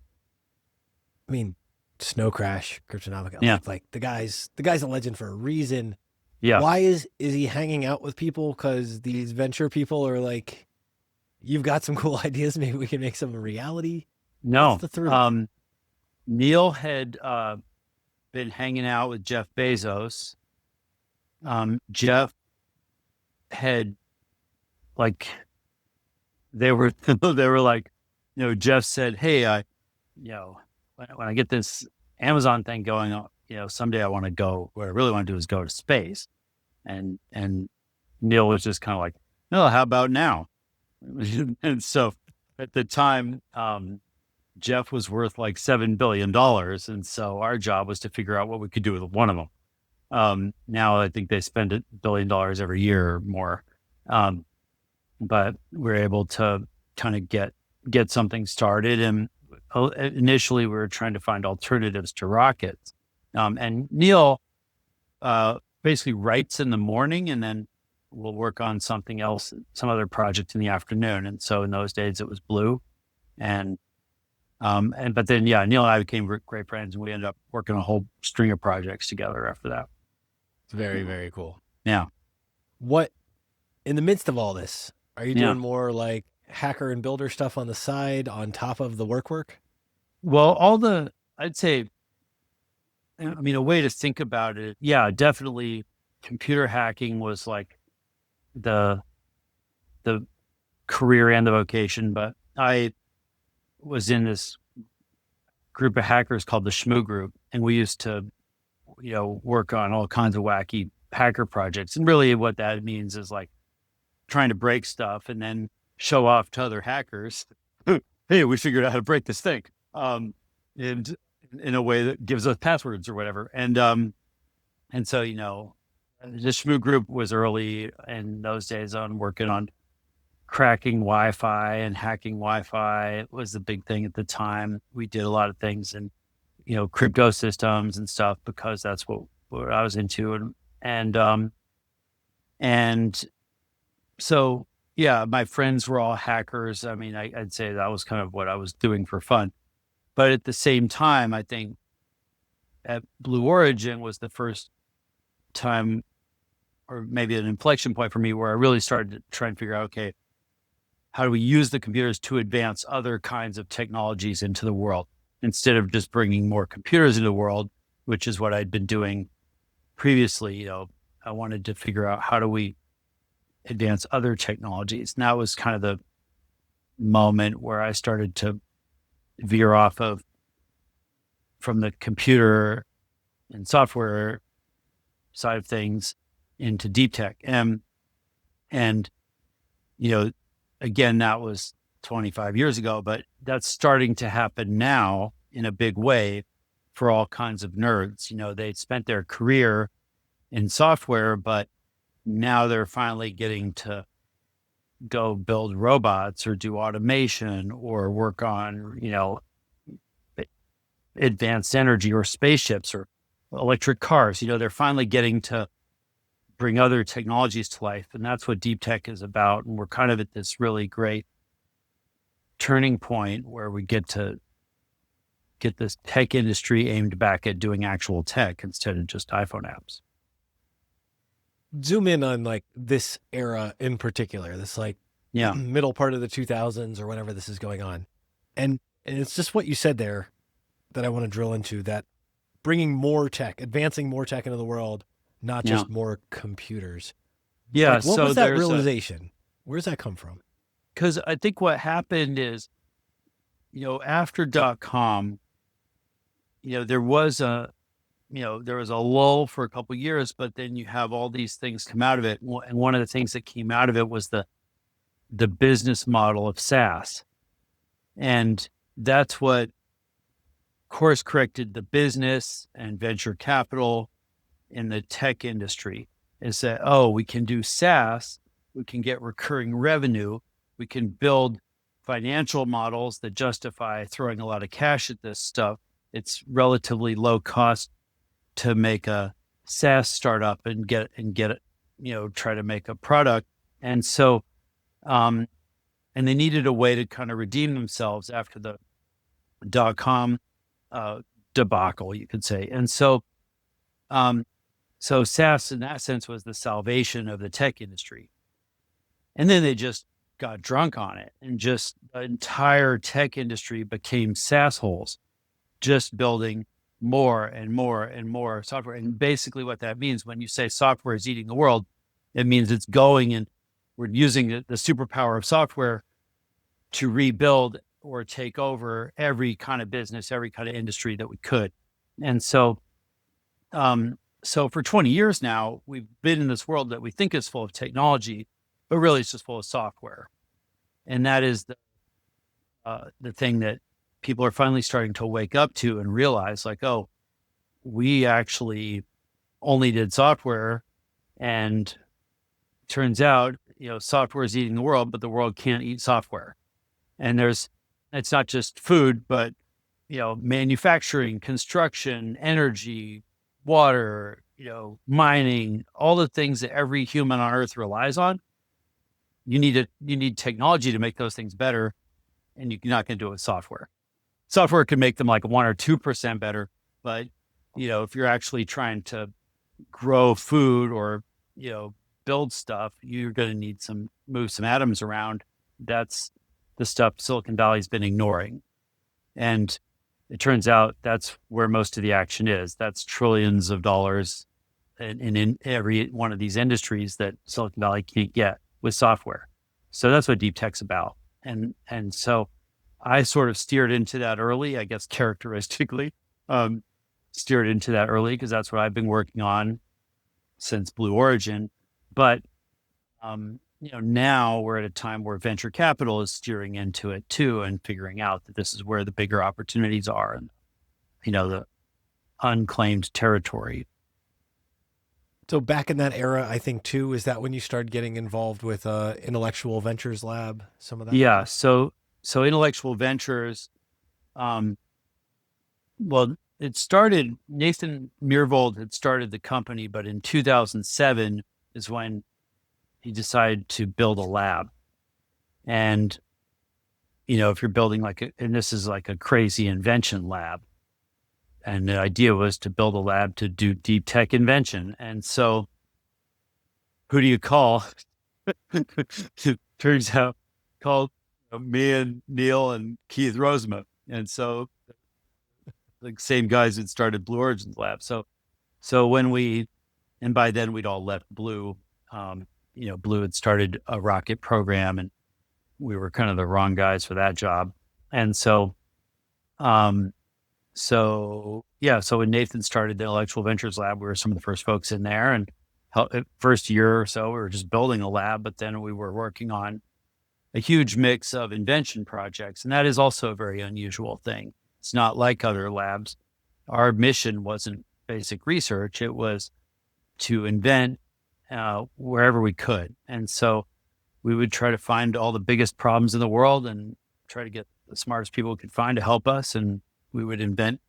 I mean, Snow Crash, Cryptonomica, like the guy's a legend for a reason. Yeah. Why is he hanging out with people? Because these venture people are like You've got some cool ideas. Maybe we can make some a reality. No. What's the through? Neal had been hanging out with Jeff Bezos. Jeff had like they were like, Jeff said, "Hey, when I get this Amazon thing going, someday I want to go. What I really want to do is go to space." And Neal was just kind of like, "No, how about now?" And so at the time, Jeff was worth like $7 billion. And so our job was to figure out what we could do with one of them. Now I think they spend $1 billion every year or more. But we're able to kind of get something started. And initially we were trying to find alternatives to rockets. And Neal basically writes in the morning, and then we'll work on something else, some other project in the afternoon. And so in those days it was blue. But then, Neal and I became great friends, and we ended up working a whole string of projects together after that. It's very, very cool. Yeah. What, in the midst of all this, are you Yeah. doing more like hacker and builder stuff on the side on top of the work? Well, I'd say, a way to think about it, yeah, definitely computer hacking was like the career and the vocation, but I was in this group of hackers called the Shmoo Group, and we used to, work on all kinds of wacky hacker projects. And really what that means is like trying to break stuff and then show off to other hackers, "Hey, we figured out how to break this thing." And in a way that gives us passwords or whatever. And so, the Shmoo Group was early in those days on working on cracking Wi-Fi and hacking Wi-Fi. Was the big thing at the time. We did a lot of things in, crypto systems and stuff, because that's what I was into. And so, yeah, my friends were all hackers. I'd say that was kind of what I was doing for fun. But at the same time, I think at Blue Origin was the first time, or maybe an inflection point for me, where I really started to try and figure out, okay, how do we use the computers to advance other kinds of technologies into the world, instead of just bringing more computers into the world, which is what I'd been doing previously. I wanted to figure out, how do we advance other technologies? And that was kind of the moment where I started to veer off from the computer and software side of things into deep tech. And again, that was 25 years ago, but that's starting to happen now in a big way for all kinds of nerds. They spent their career in software, but now they're finally getting to go build robots or do automation or work on, advanced energy or spaceships or electric cars. They're finally getting to bring other technologies to life. And that's what deep tech is about. And we're kind of at this really great turning point where we get to get this tech industry aimed back at doing actual tech instead of just iPhone apps. Zoom in on like this era in particular, this like middle part of the 2000s or whenever this is going on. And it's just what you said there that I want to drill into, that bringing more tech, advancing more tech into the world, not just more computers. Yeah. Like, what was that realization? Where does that come from? Because I think what happened is, after .com, there was a lull for a couple of years, but then you have all these things come out of it. And one of the things that came out of it was the business model of SaaS. And that's what course corrected the business and venture capital in the tech industry, is that, we can do SaaS, we can get recurring revenue, we can build financial models that justify throwing a lot of cash at this stuff. It's relatively low cost to make a SaaS startup and get it, try to make a product. And so, and they needed a way to kind of redeem themselves after the .com debacle, you could say. And so, SaaS in that sense was the salvation of the tech industry. And then they just got drunk on it, and just the entire tech industry became SaaS holes, just building more and more and more software. And basically what that means when you say software is eating the world, it means it's going and we're using the superpower of software to rebuild or take over every kind of business, every kind of industry that we could. And so, so for 20 years now, we've been in this world that we think is full of technology, but really it's just full of software. And that is the thing that people are finally starting to wake up to and realize, like, oh, we actually only did software, and turns out, software is eating the world, but the world can't eat software. And it's not just food, but, manufacturing, construction, energy, water, mining, all the things that every human on earth relies on. You need technology to make those things better, and you're not going to do it with software. Software can make them like 1 or 2% better, but if you're actually trying to grow food or build stuff, you're going to need move some atoms around. That's the stuff Silicon Valley's been ignoring, and it turns out that's where most of the action is. That's trillions of dollars in every one of these industries that Silicon Valley can't get with software. So that's what deep tech's about. And so I sort of steered into that early, I guess, characteristically, steered into that early because that's what I've been working on since Blue Origin. But, now we're at a time where venture capital is steering into it too, and figuring out that this is where the bigger opportunities are, and, the unclaimed territory. So back in that era, I think too, is that when you started getting involved with Intellectual Ventures Lab, some of that? Yeah. So Intellectual Ventures, well, it started, Nathan Myhrvold had started the company, but in 2007 is when he decided to build a lab. And, if you're building and this is like a crazy invention lab, and the idea was to build a lab to do deep tech invention. And so who do you call? Turns out called me and Neal and Keith Rosema. And so the same guys that started Blue Origin's lab. So and by then we'd all left Blue. Blue had started a rocket program, and we were kind of the wrong guys for that job. And so when Nathan started the Intellectual Ventures Lab, we were some of the first folks in there, and first year or so, we were just building a lab, but then we were working on a huge mix of invention projects. And that is also a very unusual thing. It's not like other labs. Our mission wasn't basic research. It was to invent wherever we could. And so we would try to find all the biggest problems in the world and try to get the smartest people we could find to help us. And we would invent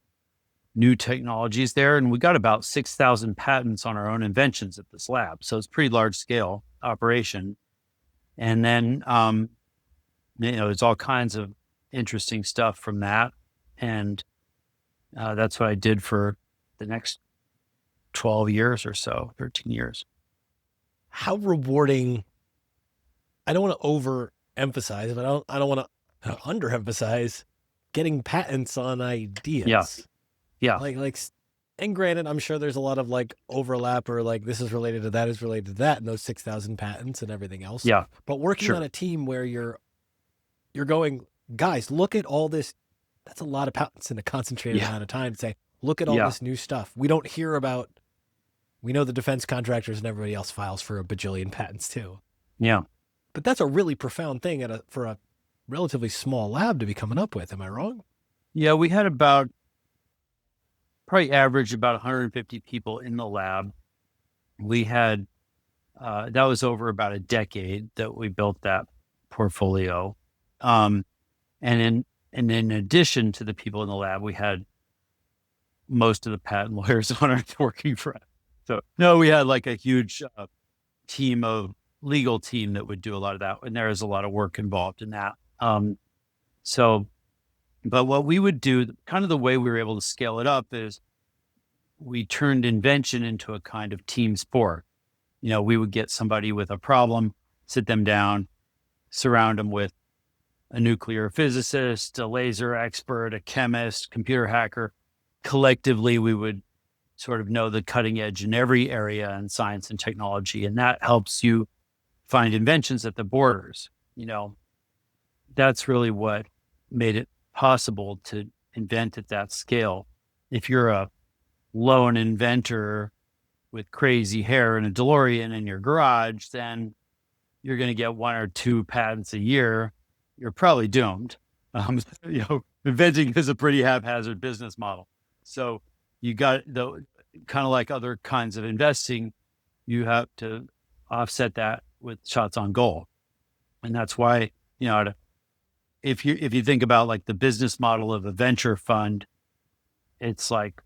new technologies there. And we got about 6,000 patents on our own inventions at this lab. So it's pretty large scale operation. And then, there's all kinds of interesting stuff from that. And that's what I did for the next 12 years or so, 13 years. How rewarding, I don't want to overemphasize, but I don't want to underemphasize getting patents on ideas. Yeah. And granted, I'm sure there's a lot of overlap, or this is related to that is related to that, and those 6,000 patents and everything else. Yeah. But working on a team where you're going, guys, look at all this. That's a lot of patents in a concentrated amount of time to say, look at all this new stuff. We don't hear about, we know the defense contractors and everybody else files for a bajillion patents too. Yeah. But that's a really profound thing for a relatively small lab to be coming up with. Am I wrong? Yeah, we had probably average about 150 people in the lab. We had, that was over about a decade that we built that portfolio. And in addition to the people in the lab, we had most of the patent lawyers on Earth working for us. So no, we had a huge legal team that would do a lot of that. And there is a lot of work involved in that. But what we would do, kind of the way we were able to scale it up, is we turned invention into a kind of team sport. We would get somebody with a problem, sit them down, surround them with a nuclear physicist, a laser expert, a chemist, computer hacker. Collectively, we would sort of know the cutting edge in every area in science and technology. And that helps you find inventions at the borders. That's really what made it possible to invent at that scale. If you're a lone inventor with crazy hair and a DeLorean in your garage, then you're going to get 1 or 2 patents a year. You're probably doomed. Inventing is a pretty haphazard business model. So you got the kind of like other kinds of investing, you have to offset that with shots on goal. And that's why, if you think about like the business model of a venture fund, it's like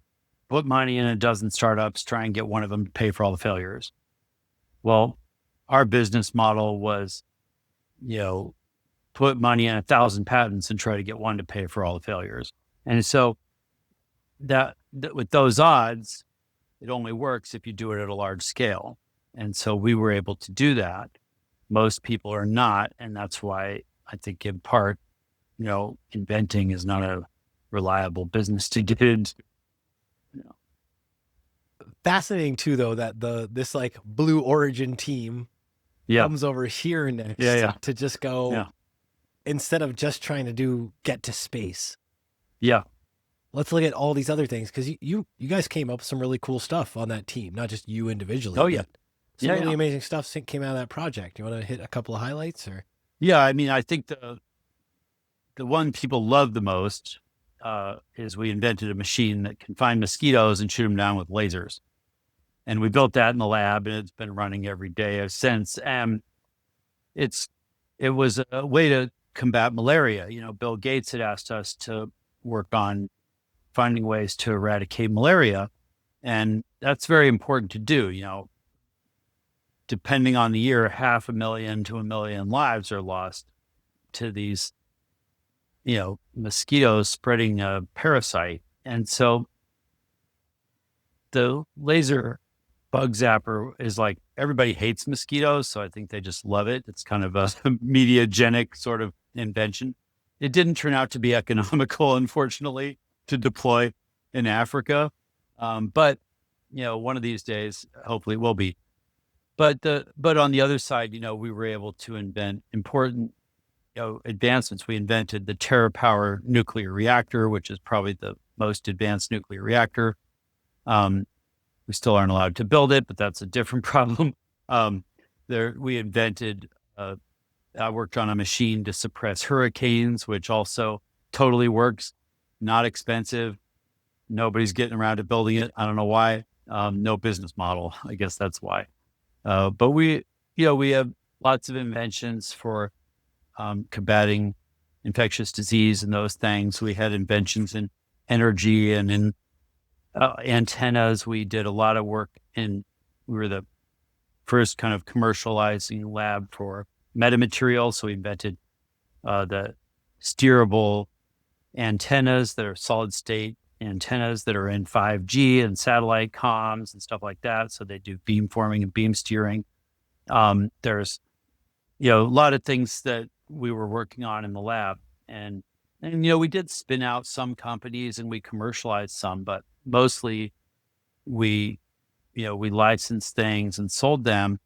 put money in a dozen startups, try and get one of them to pay for all the failures. Well, our business model was, put money in 1,000 patents and try to get one to pay for all the failures. And so that with those odds, it only works if you do it at a large scale. And so we were able to do that. Most people are not. And that's why I think in part, inventing is not a reliable business to get into. Fascinating too, though, that this like Blue Origin team comes over here next to just go, instead of just trying to get to space. Yeah. Let's look at all these other things, because you guys came up with some really cool stuff on that team, not just you individually. Oh, yeah. Some really amazing stuff came out of that project. You want to hit a couple of highlights? Or? Yeah, I mean, I think the one people love the most is we invented a machine that can find mosquitoes and shoot them down with lasers. And we built that in the lab, and it's been running every day since. It was a way to combat malaria. Bill Gates had asked us to work on finding ways to eradicate malaria. And that's very important to do. Depending on the year, 500,000 to 1 million lives are lost to these, mosquitoes spreading a parasite. And so the laser bug zapper is like, everybody hates mosquitoes. So I think they just love it. It's kind of a mediagenic sort of invention. It didn't turn out to be economical, unfortunately, to deploy in Africa. But, one of these days, hopefully it will be. But on the other side, we were able to invent important, advancements. We invented the TerraPower nuclear reactor, which is probably the most advanced nuclear reactor. We still aren't allowed to build it, but that's a different problem. We invented, I worked on a machine to suppress hurricanes, which also totally works, not expensive. Nobody's getting around to building it. I don't know why. No business model. I guess that's why. But we have lots of inventions for combating infectious disease and those things. We had inventions in energy and in antennas. We did a lot of work we were the first kind of commercializing lab for metamaterials. So we invented the steerable antennas that are solid state antennas that are in 5G and satellite comms and stuff like that. So they do beam forming and beam steering. There's, a lot of things that we were working on in the lab, and we did spin out some companies and we commercialized some, but mostly we licensed things and sold them,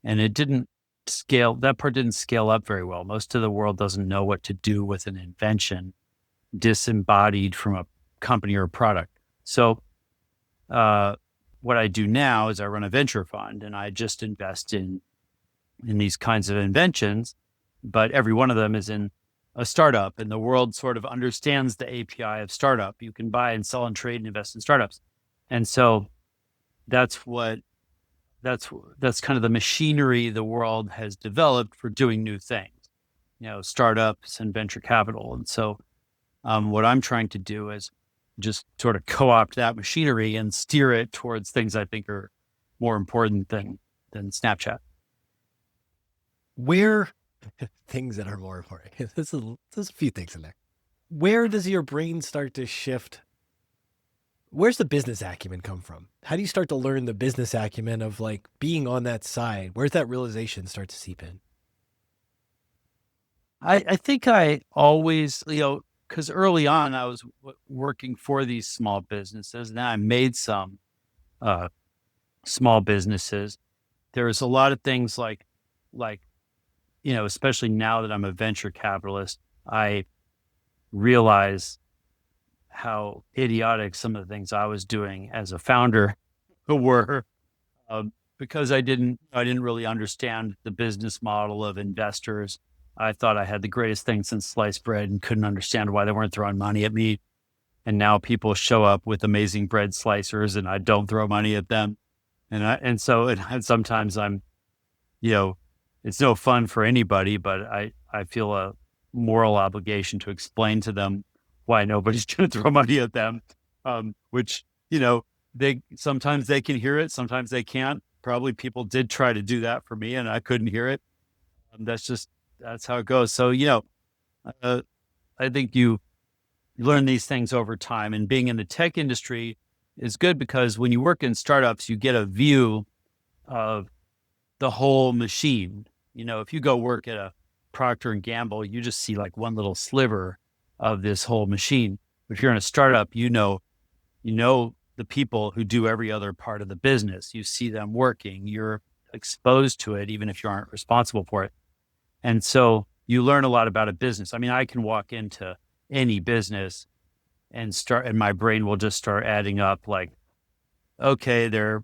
and it didn't scale. That part didn't scale up very well. Most of the world doesn't know what to do with an invention disembodied from a company or a product. So what I do now is I run a venture fund, and I just invest in these kinds of inventions, but every one of them is in a startup, and the world sort of understands the API of startup. You can buy and sell and trade and invest in startups. And so that's kind of the machinery the world has developed for doing new things, startups and venture capital. And so what I'm trying to do is just sort of co-opt that machinery and steer it towards things I think are more important than Snapchat. Where things that are more important. There's a few things in there. Where does your brain start to shift? Where's the business acumen come from? How do you start to learn the business acumen of like being on that side? Where's that realization start to seep in? I think I always, because early on I was working for these small businesses. Now I made some uh, small businesses. There's a lot of things like, especially now that I'm a venture capitalist, I realize how idiotic some of the things I was doing as a founder were, because I didn't really understand the business model of investors. I thought I had the greatest thing since sliced bread and couldn't understand why they weren't throwing money at me. And now people show up with amazing bread slicers and I don't throw money at them. And sometimes I'm, you know, it's no fun for anybody, but I feel a moral obligation to explain to them why nobody's going to throw money at them. Which, sometimes they can hear it, sometimes they can't. Probably people did try to do that for me and I couldn't hear it. That's how it goes. So, uh, I think you learn these things over time, and being in the tech industry is good because when you work in startups, you get a view of the whole machine. If you go work at a Procter and Gamble, you just see like one little sliver of this whole machine. If you're in a startup, you know the people who do every other part of the business. You see them working. You're exposed to it, even if you aren't responsible for it. And so you learn a lot about a business. I mean, I can walk into any business and my brain will just start adding up like, okay, their,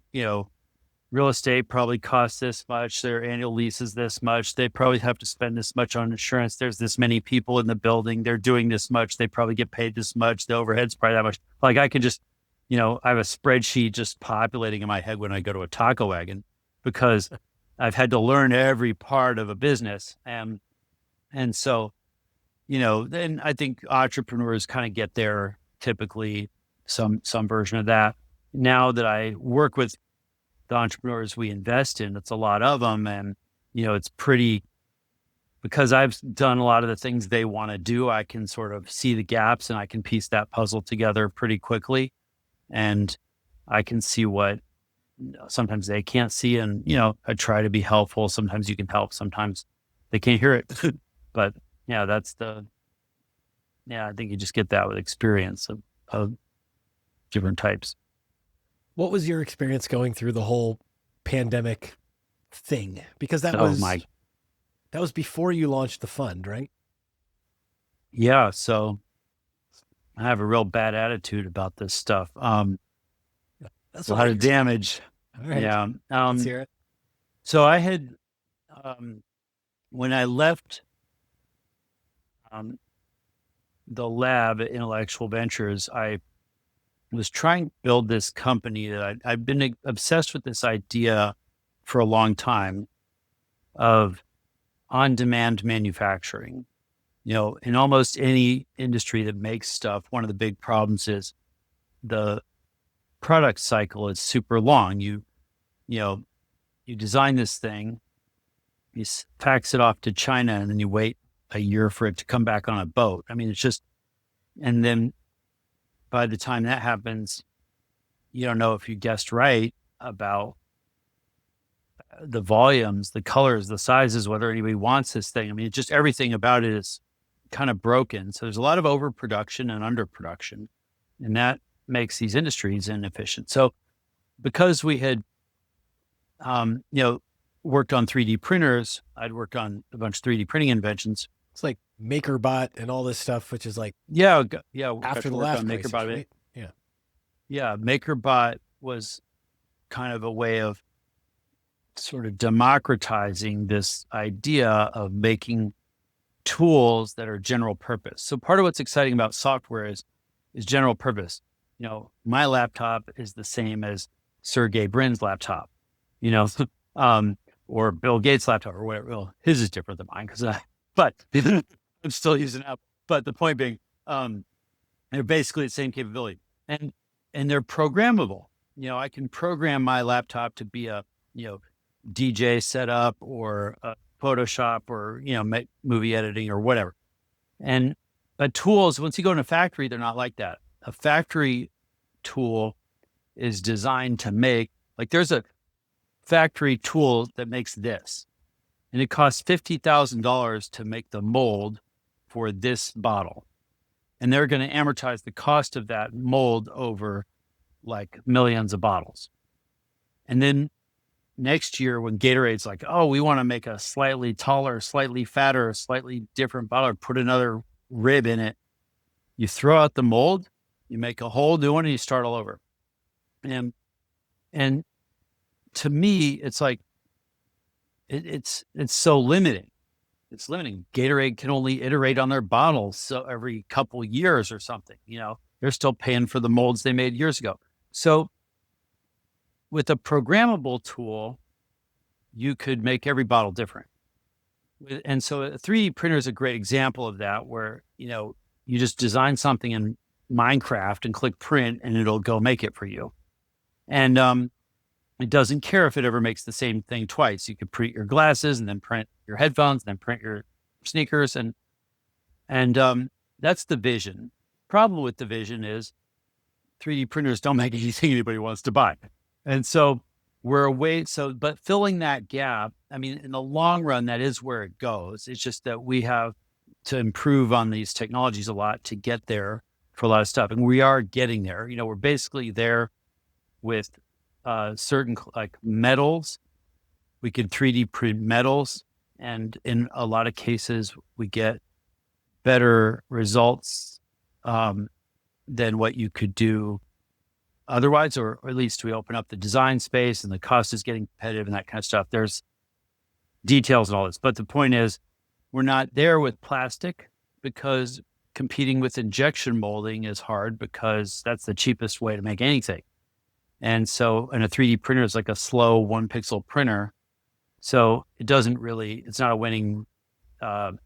real estate probably costs this much. Their annual lease is this much. They probably have to spend this much on insurance. There's this many people in the building. They're doing this much. They probably get paid this much. The overhead's probably that much. Like I can just, I have a spreadsheet just populating in my head when I go to a taco wagon because I've had to learn every part of a business. And so, then I think entrepreneurs kind of get there typically some version of that. Now that I work with the entrepreneurs we invest in, it's a lot of them. And, it's pretty, because I've done a lot of the things they want to do, I can sort of see the gaps and I can piece that puzzle together pretty quickly. And I can see what sometimes they can't see. And, I try to be helpful. Sometimes you can help. Sometimes they can't hear it. But yeah, I think you just get that with experience of different types. What was your experience going through the whole pandemic thing? Because that was before you launched the fund, right? Yeah. So I have a real bad attitude about this stuff. That's a lot of damage. All right. Yeah. Let's hear it. So I had, when I left the lab at Intellectual Ventures, I was trying to build this company that I've been obsessed with this idea for a long time of on-demand manufacturing. In almost any industry that makes stuff, one of the big problems is the product cycle is super long. You design this thing, you fax it off to China, and then you wait a year for it to come back on a boat. I mean, it's just, and then by the time that happens, you don't know if you guessed right about the volumes, the colors, the sizes, whether anybody wants this thing. I mean, just everything about it is kind of broken. So there's a lot of overproduction and underproduction, and that makes these industries inefficient. So because we had, worked on 3D printers, I'd worked on a bunch of 3D printing inventions. It's like MakerBot and all this stuff, which is like after the last MakerBot, crisis, right? Yeah. MakerBot was kind of a way of sort of democratizing this idea of making tools that are general purpose. So part of what's exciting about software is general purpose. My laptop is the same as Sergey Brin's laptop, or Bill Gates' laptop or whatever. Well, his is different than mine but I'm still using Apple. But the point being, they're basically the same capability, and they're programmable. I can program my laptop to be a DJ setup or Photoshop or movie editing or whatever. And tools, once you go in a factory, they're not like that. A factory tool is designed to make, like, there's a factory tool that makes this, and it costs $50,000 to make the mold for this bottle. And they're going to amortize the cost of that mold over like millions of bottles. And then next year, when Gatorade's like, oh, we want to make a slightly taller, slightly fatter, slightly different bottle, put another rib in it, you throw out the mold, you make a whole new one, and you start all over. And to me, it's like, it's so limiting. It's limiting. Gatorade can only iterate on their bottles so every couple years or something. They're still paying for the molds they made years ago. So with a programmable tool, you could make every bottle different. And so a 3D printer is a great example of that, where, you just design something in Minecraft and click print and it'll go make it for you. And it doesn't care if it ever makes the same thing twice. You could print your glasses and then print your headphones and then print your sneakers. And that's the vision. Problem with the vision is 3D printers don't make anything anybody wants to buy. And so but filling that gap, I mean, in the long run, that is where it goes. It's just that we have to improve on these technologies a lot to get there for a lot of stuff. And we are getting there. We're basically there with certain like metals. We can 3D print metals. And in a lot of cases, we get better results than what you could do otherwise, or at least we open up the design space and the cost is getting competitive and that kind of stuff. There's details and all this. But the point is, we're not there with plastic, because competing with injection molding is hard, because that's the cheapest way to make anything. And so, and a 3D printer is like a slow 1 pixel printer. So it's not a winning on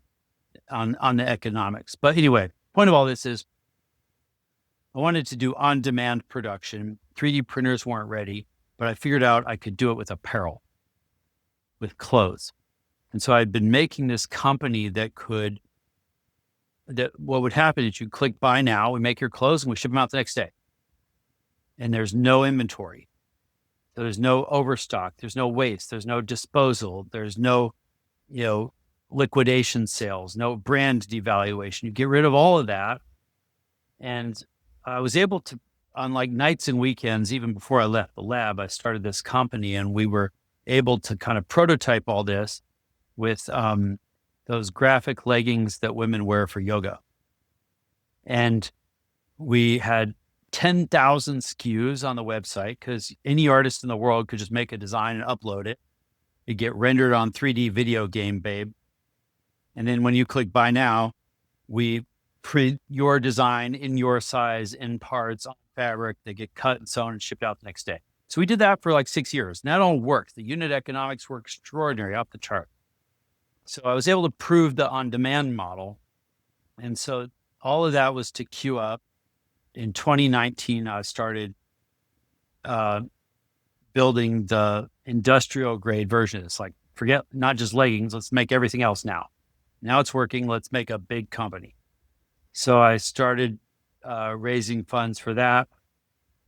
the economics. But anyway, point of all this is, I wanted to do on-demand production. 3D printers weren't ready, but I figured out I could do it with apparel, with clothes. And so I'd been making this company that what would happen is you click buy now, we make your clothes and we ship them out the next day. And there's no inventory. So there's no overstock. There's no waste. There's no disposal. There's no, liquidation sales, no brand devaluation. You get rid of all of that. And I was able to, on like nights and weekends, even before I left the lab, I started this company, and we were able to kind of prototype all this with those graphic leggings that women wear for yoga. And we had 10,000 SKUs on the website, because any artist in the world could just make a design and upload it. It'd get rendered on 3D video game, babe. And then when you click buy now, we print your design in your size, in parts, on fabric. They get cut and sewn and shipped out the next day. So we did that for like 6 years. And that all worked. The unit economics were extraordinary, off the chart. So I was able to prove the on-demand model. And so all of that was to queue up. In 2019, I started building the industrial grade version. It's like, forget not just leggings, let's make everything else now. Now it's working, let's make a big company. So I started raising funds for that.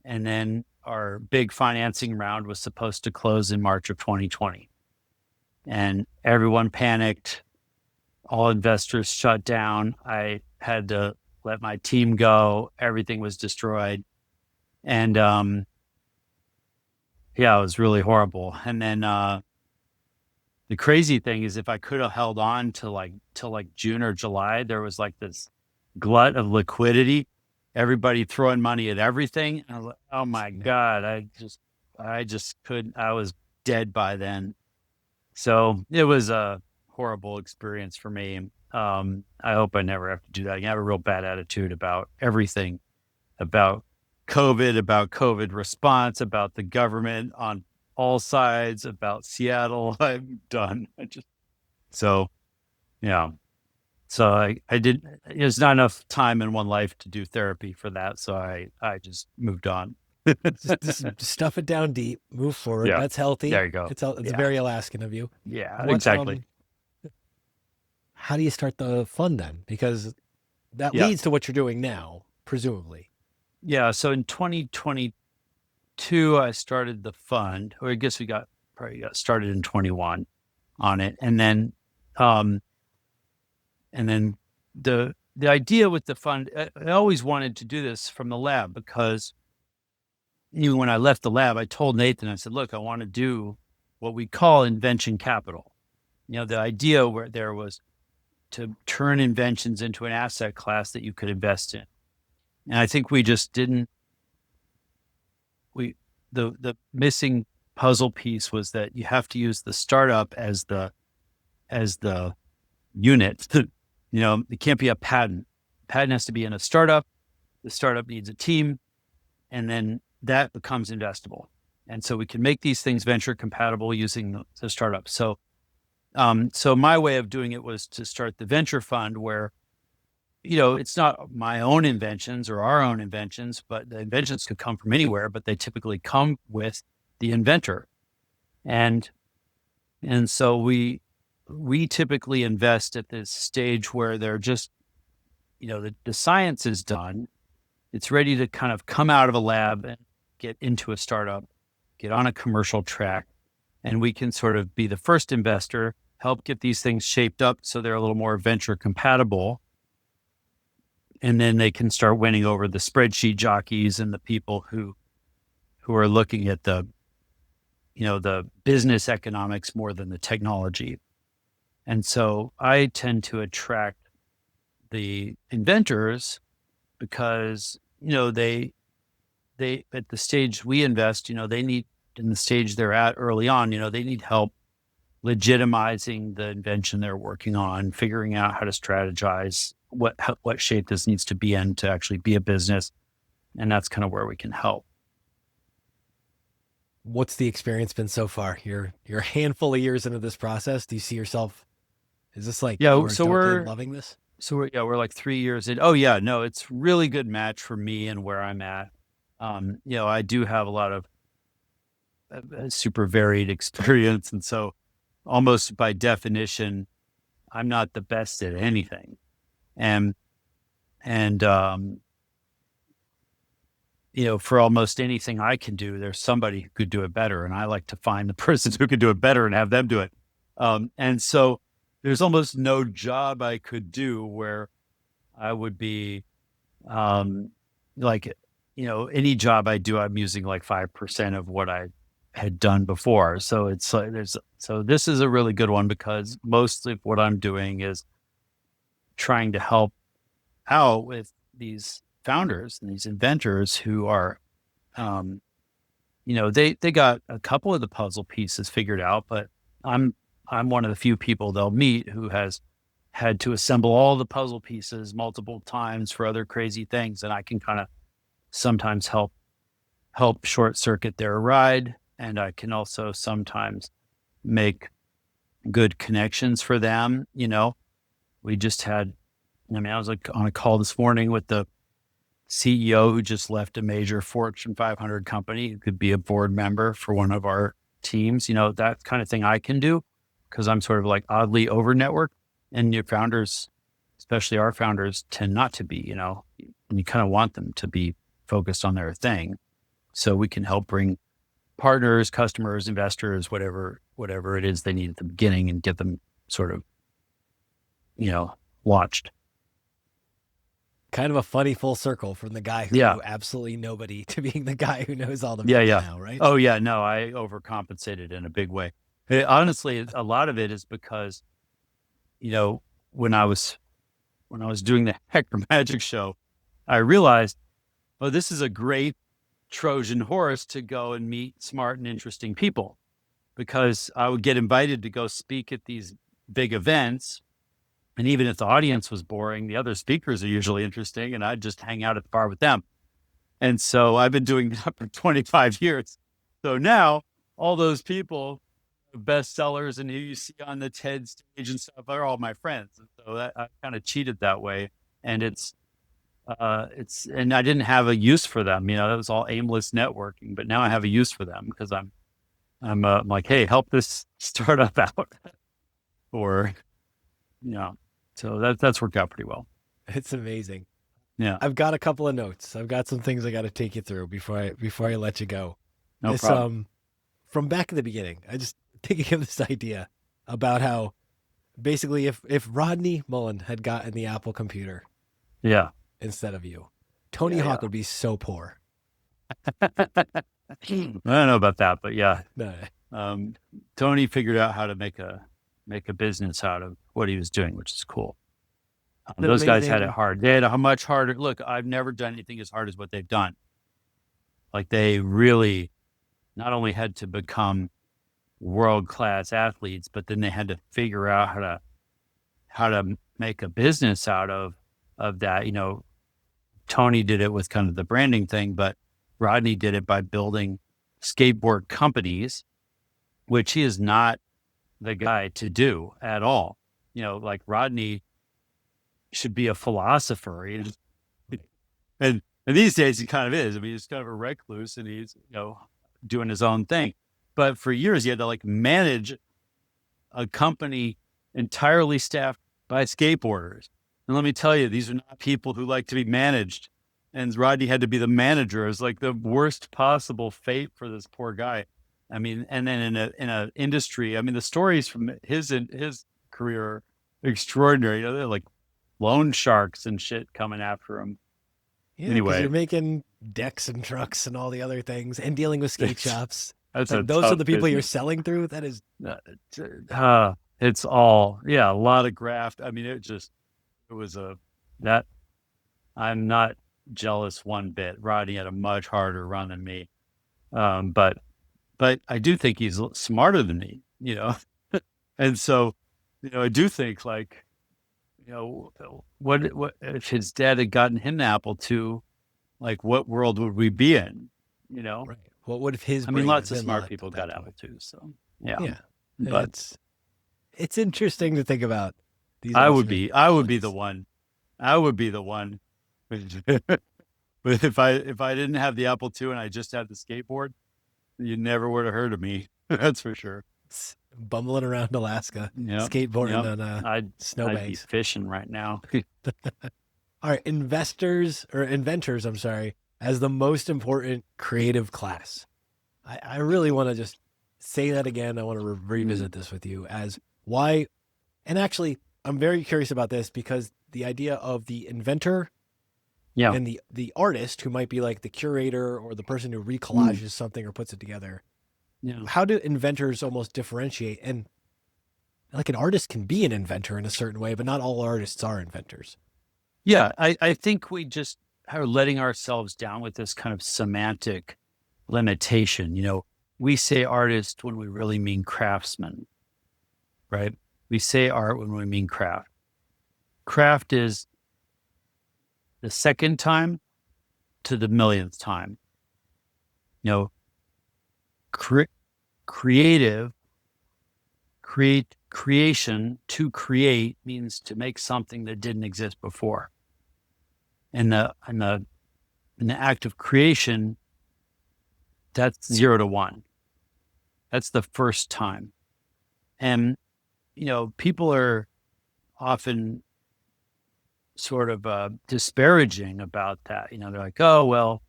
And then our big financing round was supposed to close in March of 2020. And everyone panicked. All investors shut down. I had to let my team go. Everything was destroyed. And it was really horrible. And then the crazy thing is, if I could have held on to till June or July, there was like this glut of liquidity, everybody throwing money at everything. And I was like, oh my God, I just couldn't, I was dead by then. So it was a horrible experience for me. I hope I never have to do that again. I have a real bad attitude about everything, about COVID response, about the government on all sides, about Seattle. I'm done. So I did, there's not enough time in one life to do therapy for that. So I just moved on. just stuff it down deep, move forward. Yeah. That's healthy. There you go. It's very Alaskan of you. Yeah, exactly. How do you start the fund then? Because that leads to what you're doing now, presumably. Yeah. So in 2022, I started the fund, or I guess we got started in 21. on it. And then the idea with the fund, I always wanted to do this from the lab, because even when I left the lab, I told Nathan, I said, look, I want to do what we call invention capital. The idea where there was to turn inventions into an asset class that you could invest in. And I think we just didn't, the missing puzzle piece was that you have to use the startup as the unit. It can't be a patent. Patent has to be in a startup. The startup needs a team, and then that becomes investable. And so we can make these things venture compatible using the startup. So my way of doing it was to start the venture fund where, it's not my own inventions or our own inventions, but the inventions could come from anywhere, but they typically come with the inventor. And so we typically invest at this stage where they're just, the science is done. It's ready to kind of come out of a lab and get into a startup, get on a commercial track, and we can sort of be the first investor, help get these things shaped up so they're a little more venture compatible. And then they can start winning over the spreadsheet jockeys and the people who are looking at the business economics more than the technology. And so I tend to attract the inventors because, they at the stage we invest, they need, in the stage they're at early on, they need help legitimizing the invention they're working on, figuring out how to strategize what shape this needs to be in to actually be a business. And that's kind of where we can help. What's the experience been so far? You're a handful of years into this process. Do you see yourself, is this like, we're loving this? So we're like 3 years in. Oh yeah, no, it's really good match for me and where I'm at. I do have a lot of super varied experience. And so almost by definition, I'm not the best at anything. And for almost anything I can do, there's somebody who could do it better. And I like to find the person who could do it better and have them do it. And so there's almost no job I could do where I would be, any job I do, I'm using like 5% of what I had done before. So it's like, so this is a really good one because most of what I'm doing is trying to help out with these founders and these inventors who are, they got a couple of the puzzle pieces figured out, but I'm one of the few people they'll meet who has had to assemble all the puzzle pieces multiple times for other crazy things. And I can kind of sometimes help short circuit their ride. And I can also sometimes make good connections for them. We just had, I was like on a call this morning with the CEO who just left a major Fortune 500 company who could be a board member for one of our teams. That kind of thing I can do because I'm sort of like oddly over networked, and your founders, especially our founders, tend not to be, and you kind of want them to be focused on their thing. So we can help bring partners, customers, investors, whatever it is they need at the beginning and get them sort of, launched. Kind of a funny full circle from the guy who knew absolutely nobody to being the guy who knows all the people now, right? Oh yeah, no, I overcompensated in a big way. Honestly, a lot of it is because, when I was doing the Hacker Magic show, I realized, this is a great Trojan horse to go and meet smart and interesting people, because I would get invited to go speak at these big events. And even if the audience was boring, the other speakers are usually interesting, and I'd just hang out at the bar with them. And so I've been doing that for 25 years. So now all those people, bestsellers and who you see on the TED stage and stuff, are all my friends. And so I kind of cheated that way. And and I didn't have a use for them. That was all aimless networking, but now I have a use for them because I'm like, hey, help this startup out. Or, so that's worked out pretty well. It's amazing. Yeah. I've got a couple of notes. I've got some things I got to take you through before I let you go. No problem. From back in the beginning, I just thinking of this idea. about how basically if Rodney Mullen had gotten the Apple computer Yeah. instead of you, Tony Yeah, Hawk would be so poor. I don't know about that, but yeah. No, Tony figured out how to make a business out of what he was doing, which is cool. Those guys had it amazing. hard. They had a much harder look. I've never done anything as hard as what they've done. Like they really not only had to become world-class athletes, but then they had to figure out how to make a business out of that. You know, Tony did it with kind of the branding thing, but Rodney did it by building skateboard companies, which he is not the guy to do at all. You know, like Rodney should be a philosopher. And these days he kind of is. I mean, he's kind of a recluse and he's, doing his own thing. But for years he had to like manage a company entirely staffed by skateboarders. And let me tell you, these are not people who like to be managed. And Rodney had to be the manager. It was like the worst possible fate for this poor guy. I mean, and then in a industry, I mean, the stories from his career are extraordinary. You know, they're like loan sharks and shit coming after him. Yeah, 'cause Anyway. you're making decks and trucks and all the other things and dealing with skate shops. That's Like, those are the people you're selling through. That is, it's all, a lot of graft. I mean, I'm not jealous one bit. Rodney had a much harder run than me. But I do think he's smarter than me, and so, I do think like, what if his dad had gotten him the Apple II, like what world would we be in, right. What would his I mean, brain lots have of been smart like people at got that Apple point? IIs, so yeah. Yeah. But It's interesting to think about these. I would be alternate the one. I would be the one. But if I didn't have the Apple II and I just had the skateboard, you never would have heard of me. That's for sure. plans. Bumbling around Alaska, Yeah. skateboarding on I'd be snowbanks. fishing right now. All right, inventors, I'm sorry, as the most important creative class. I really want to just say that again. I want to revisit this with you as why, and actually, I'm very curious about this because the idea of the inventor Yeah. and the artist who might be like the curator or the person who recollages something or puts it together. Yeah. How do inventors almost differentiate? And like an artist can be an inventor in a certain way, but not all artists are inventors. Yeah. I think we just are letting ourselves down with this kind of semantic limitation. We say artist when we really mean craftsman, right? We say art when we mean craft. Craft is the second time to the millionth time. Creation, to create means to make something that didn't exist before. And the act of creation, that's 0 to 1. That's the first time. And, people are often sort of disparaging about that. They're like, oh, well,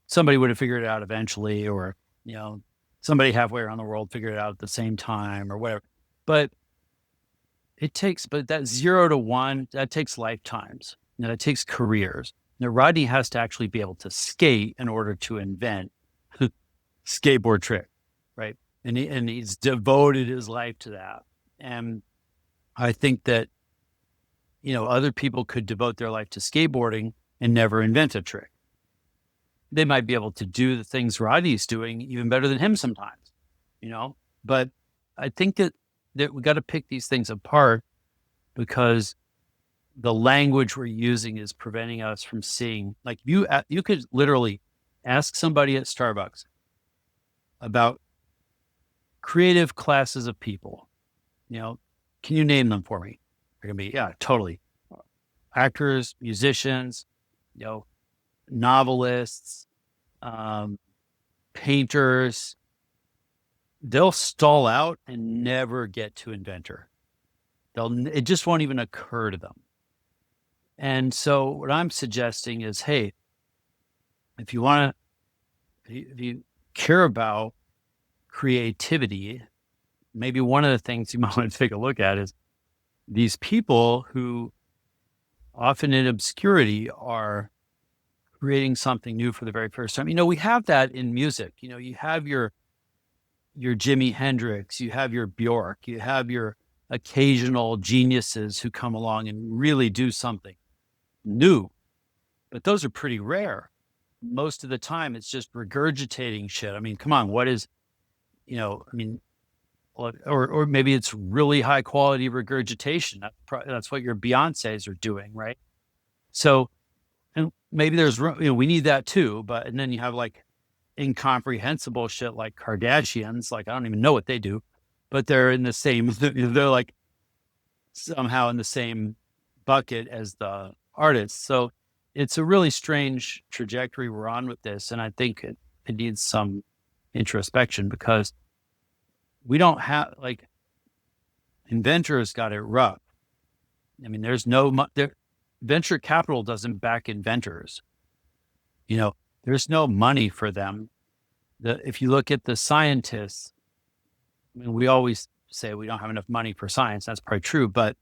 somebody would have figured it out eventually, or, somebody halfway around the world figured it out at the same time or whatever. But that 0 to 1, that takes lifetimes. That takes careers. Now, Rodney has to actually be able to skate in order to invent skateboard trick, right? And he's devoted his life to that. And I think that, other people could devote their life to skateboarding and never invent a trick. They might be able to do the things Rodney's doing even better than him sometimes, But I think that we got to pick these things apart because the language we're using is preventing us from seeing. Like you could literally ask somebody at Starbucks about creative classes of people. Can you name them for me? They're gonna be, yeah, totally. Actors, musicians, novelists, painters. They'll stall out and never get to inventor. It just won't even occur to them. And so what I'm suggesting is, hey, if you care about creativity, maybe one of the things you might want to take a look at is these people who often in obscurity are creating something new for the very first time. We have that in music. You have your Jimi Hendrix, you have your Bjork, you have your occasional geniuses who come along and really do something new, but those are pretty rare. Most of the time it's just regurgitating shit. Come on, what is, or maybe it's really high quality regurgitation. That's what your Beyoncés are doing, right? So, and maybe there's, we need that too, and then you have like incomprehensible shit like Kardashians. Like, I don't even know what they do, but they're in the same, they're like somehow in the same bucket as the artists. So it's a really strange trajectory we're on with this. And I think it needs some introspection, because we don't have, like, inventors got it rough. There's venture capital doesn't back inventors. There's no money for them. If you look at the scientists, we always say we don't have enough money for science. That's probably true, but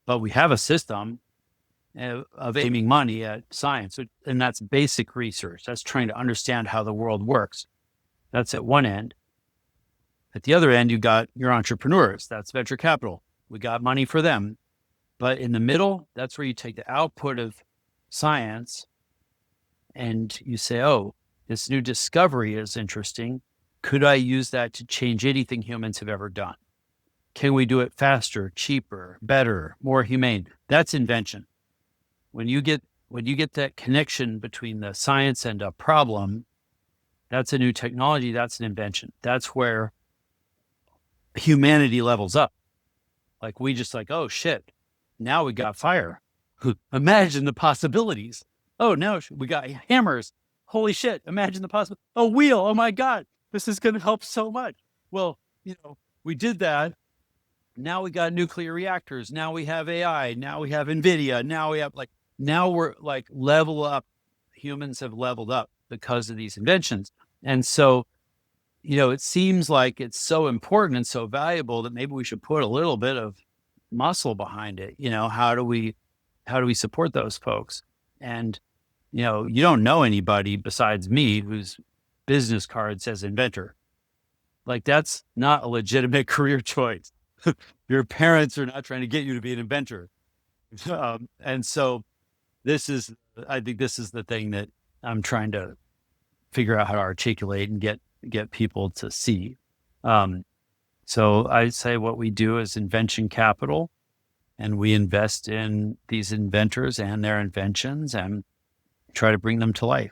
we have a system of aiming money at science, and that's basic research. That's trying to understand how the world works. That's at one end. At the other end, you got your entrepreneurs. That's venture capital. We got money for them. But in the middle, that's where you take the output of science and you say, oh, this new discovery is interesting. Could I use that to change anything humans have ever done? Can we do it faster, cheaper, better, more humane? That's invention. When you get that connection between the science and a problem, that's a new technology. That's an invention. That's where humanity levels up. Like, we just like, oh shit, now we got fire. Imagine the possibilities. Oh, now we got hammers. Holy shit, imagine the possibility. A wheel, oh my God, this is going to help so much. Well, we did that. Now we got nuclear reactors. Now we have AI. Now we have NVIDIA. Now we're like level up. Humans have leveled up because of these inventions. And so, it seems like it's so important and so valuable that maybe we should put a little bit of muscle behind it. How do we support those folks? And, you don't know anybody besides me whose business card says inventor. Like, that's not a legitimate career choice. Your parents are not trying to get you to be an inventor. And so I think this is the thing that I'm trying to figure out how to articulate and get people to see. So I say what we do is invention capital, and we invest in these inventors and their inventions and try to bring them to life.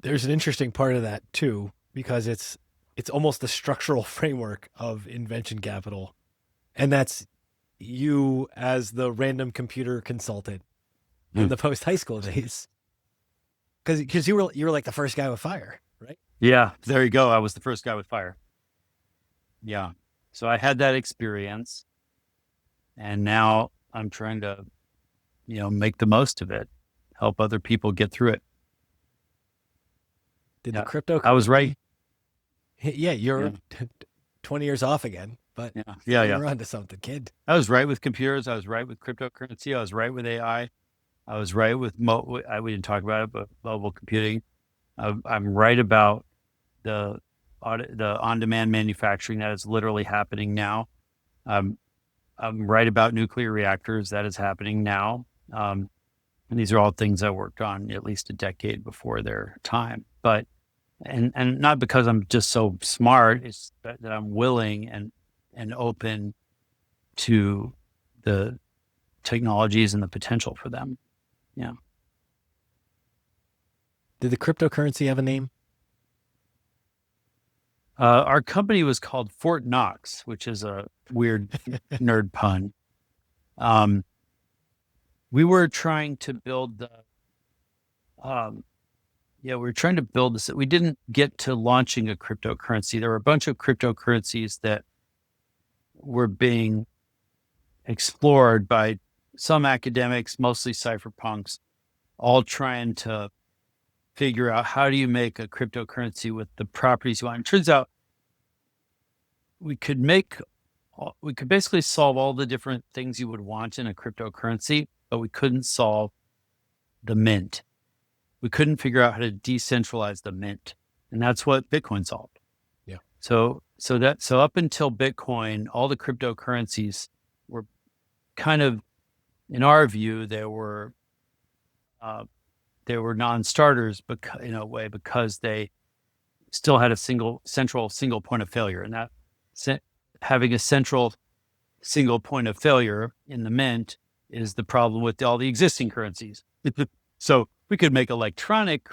There's an interesting part of that too, because it's almost the structural framework of invention capital. And that's you as the random computer consultant in the post-high school days. Because you were like the first guy with fire, right? Yeah, there you go. I was the first guy with fire. Yeah. So I had that experience, and now I'm trying to, make the most of it, help other people get through it. Did the crypto? I was right. Yeah, you're 20 years off again, but yeah. You're onto something, kid. I was right with computers. I was right with cryptocurrency. I was right with AI. I was right with we didn't talk about it, but mobile computing. I'm right about the on-demand manufacturing that is literally happening now. I'm right about nuclear reactors that is happening now. And these are all things I worked on at least a decade before their time. But and not because I'm just so smart, it's that I'm willing and open to the technologies and the potential for them. Yeah. Did the cryptocurrency have a name? Our company was called Fort Knox, which is a weird nerd pun. We were trying to build we were trying to build this. We didn't get to launching a cryptocurrency. There were a bunch of cryptocurrencies that were being explored by some academics, mostly cypherpunks, all trying to figure out how do you make a cryptocurrency with the properties you want. It turns out we could basically solve all the different things you would want in a cryptocurrency, but we couldn't solve the mint. We couldn't figure out how to decentralize the mint. And that's what Bitcoin solved. Yeah. So up until Bitcoin, all the cryptocurrencies were kind of, in our view, they were non-starters in a way, because they still had a single point of failure. And that having a central single point of failure in the mint is the problem with all the existing currencies. So we could make electronic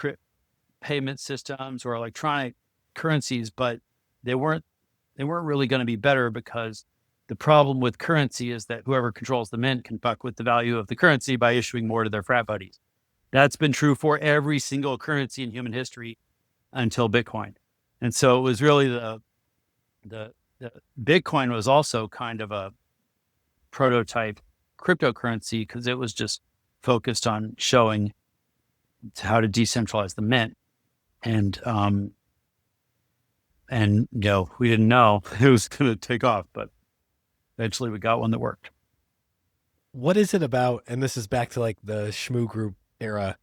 payment systems or electronic currencies, but they weren't really going to be better, because the problem with currency is that whoever controls the mint can fuck with the value of the currency by issuing more to their frat buddies. That's been true for every single currency in human history until Bitcoin. And so it was really the Bitcoin was also kind of a prototype cryptocurrency, because it was just focused on showing how to decentralize the mint. And we didn't know it was going to take off, but eventually we got one that worked. What is it about, and this is back to like the Shmoo Group era,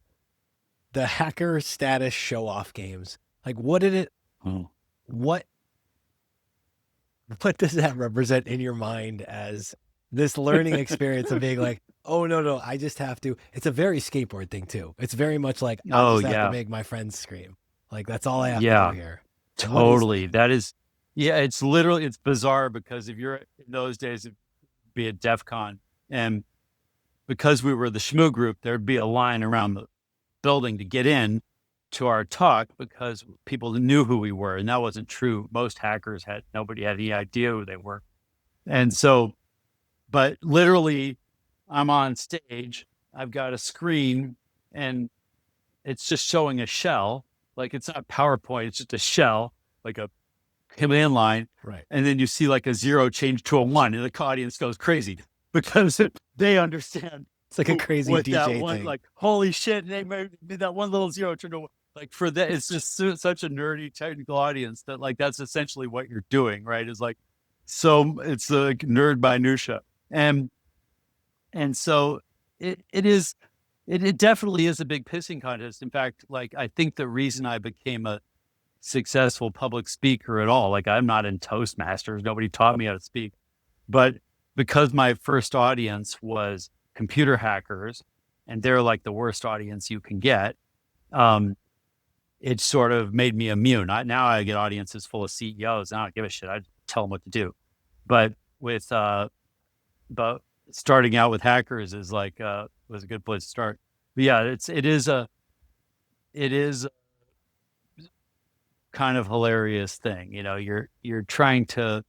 the hacker status show-off games? Like, what did it, what does that represent in your mind as this learning experience of being like, oh, no, I just have to, it's a very skateboard thing too. It's very much like, I just have to make my friends scream. Like, that's all I have to do here. Totally. It's bizarre, because if you're in those days, it'd be at DEF CON, and because we were the Shmoo Group, there'd be a line around the building to get in to our talk, because people knew who we were. And that wasn't true. Most hackers nobody had any idea who they were. And so, but literally I'm on stage, I've got a screen, and it's just showing a shell. Like, it's not PowerPoint, it's just a shell, like a command line. Right. And then you see like a 0 change to a 1, and the audience goes crazy, because they understand. It's like a crazy DJ thing. Like, holy shit, they made that one little 0 turn to 1. Like, for that, it's just such a nerdy technical audience that, like, that's essentially what you're doing, right? Is like, so it's like nerd minutia. And so it definitely is a big pissing contest. In fact, like, I think the reason I became a successful public speaker at all, like, I'm not in Toastmasters, nobody taught me how to speak, but because my first audience was computer hackers, and they're like the worst audience you can get, it sort of made me immune. Now I get audiences full of CEOs, and I don't give a shit. I tell them what to do. But starting out with hackers is like, was a good place to start. But yeah, it is a kind of hilarious thing. You know, you're trying to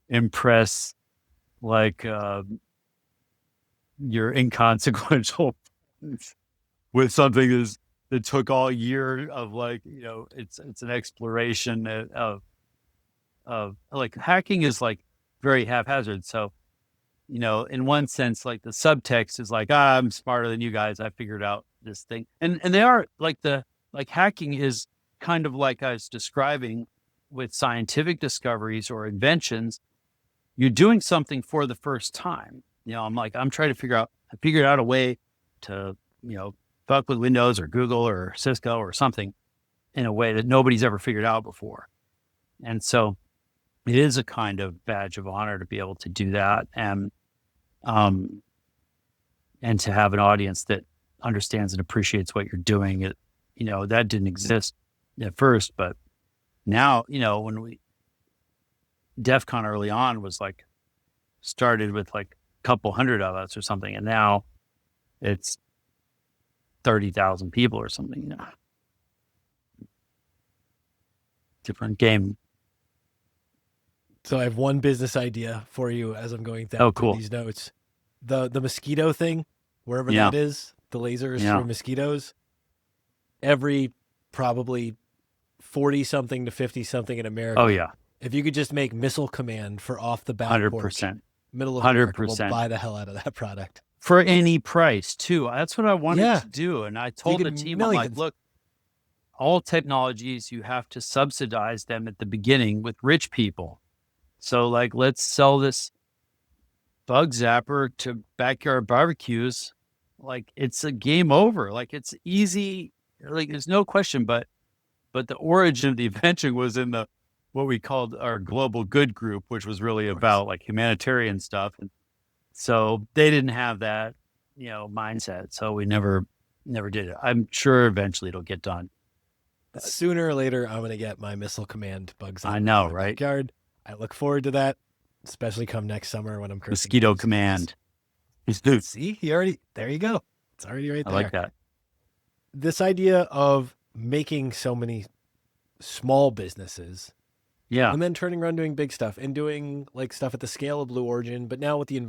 impress, like, your inconsequential with something that took all year of, like, you know, it's an exploration of like, hacking is like very haphazard. So, you know, in one sense, like, the subtext is like, I'm smarter than you guys, I figured out this thing. And they are like, hacking is kind of like I was describing with scientific discoveries or inventions. You're doing something for the first time. You know, I figured out a way to, you know, fuck with Windows or Google or Cisco or something in a way that nobody's ever figured out before. And so it is a kind of badge of honor to be able to do that, and to have an audience that understands and appreciates what you're doing. It, you know, that didn't exist at first, but now, you know, when DEF CON early on was like, started with like a couple hundred of us or something, and now it's 30,000 people or something, you know. Different game. So I have one business idea for you as I'm going down through these notes. The mosquito thing, wherever that is, the lasers for mosquitoes, every probably 40 something to 50 something in America. Oh yeah. If you could just make missile command for off the bat 100%. Middle of America, we'll buy the hell out of that product. For any price too. That's what I wanted to do. And I told the team, I'm like, look, all technologies, you have to subsidize them at the beginning with rich people. So like, let's sell this bug zapper to backyard barbecues. Like, it's a game over. Like, it's easy. Like, there's no question, but the origin of the invention was in the what we called our global good group, which was really about like humanitarian stuff. And so they didn't have that, mindset. So we never did it. I'm sure eventually it'll get done. Sooner or later, I'm going to get my Missile Command bugs. I know, right? Backyard. I look forward to that, especially come next summer when I'm cursing Mosquito bugs. Command. See, there you go. It's already right I there. like that. This idea of making so many small businesses, Yeah. and then turning around doing big stuff and doing like stuff at the scale of Blue Origin, but now with the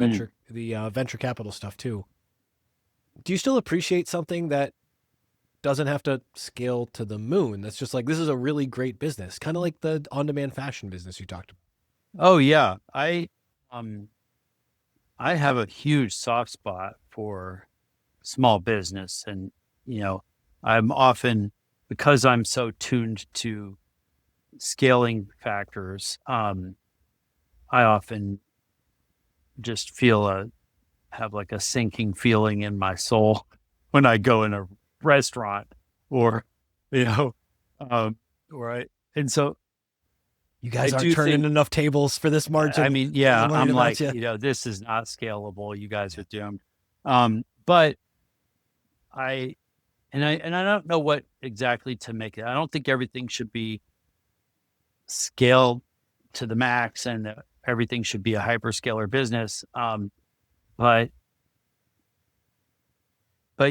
venture capital stuff too. Do you still appreciate something that doesn't have to scale to the moon? That's just like, this is a really great business, kind of like the on-demand fashion business you talked about. Oh yeah. I have a huge soft spot for small business, and I'm often, because I'm so tuned to scaling factors, I often just have like a sinking feeling in my soul when I go in a restaurant or, and so You guys I aren't do turning think- enough tables for this margin. I mean, yeah, I'm worried I'm about like, you. this is not scalable. You guys are doomed. But I don't know what exactly to make it. I don't think everything should be scaled to the max and everything should be a hyperscaler business. But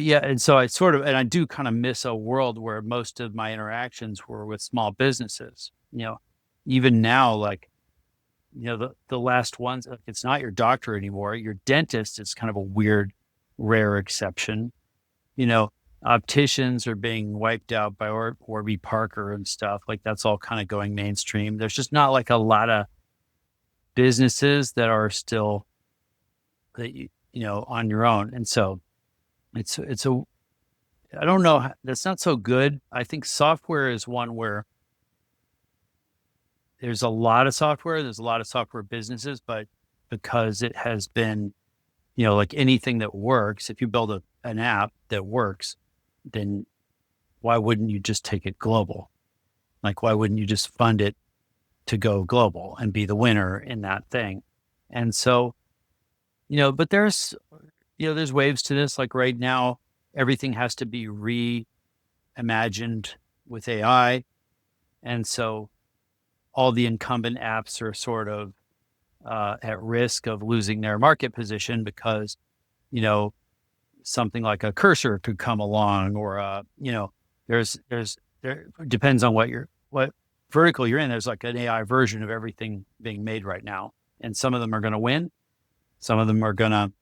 yeah, and so I do kind of miss a world where most of my interactions were with small businesses. Even now, like, the last ones, like, it's not your doctor anymore. Your dentist is kind of a weird, rare exception. Opticians are being wiped out by Warby Parker and stuff. Like, that's all kind of going mainstream. There's just not like a lot of businesses that are still on your own. And so I don't know. That's not so good. I think software is one where there's a lot of software. There's a lot of software businesses, but because it has been, like anything that works, if you build an app that works, then why wouldn't you just take it global? Like, why wouldn't you just fund it to go global and be the winner in that thing? And so, but there's waves to this. Like right now, everything has to be reimagined with AI. And so all the incumbent apps are sort of at risk of losing their market position because, something like a Cursor could come along, or there depends on what vertical you're in. There's like an AI version of everything being made right now, and some of them are going to win, some of them are going to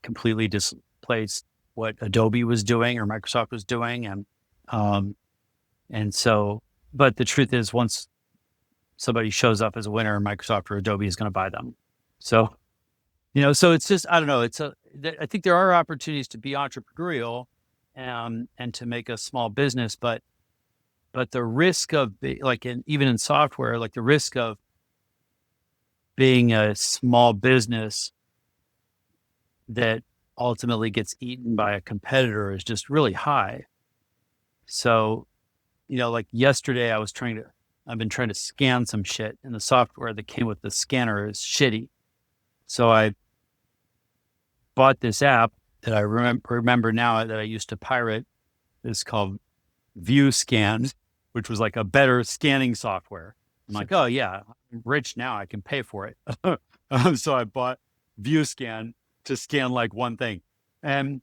completely displace what Adobe was doing or Microsoft was doing, and so. But the truth is, once somebody shows up as a winner, Microsoft or Adobe is going to buy them. So. So it's just, I don't know. I think there are opportunities to be entrepreneurial, and to make a small business, but the risk of even in software, like the risk of being a small business that ultimately gets eaten by a competitor is just really high. So, like yesterday I've been trying to scan some shit, and the software that came with the scanner is shitty. So I bought this app that I remember now that I used to pirate. It's called View Scan, which was like a better scanning software. I'm like, oh yeah, I'm rich now, I can pay for it. So I bought View Scan to scan like one thing. And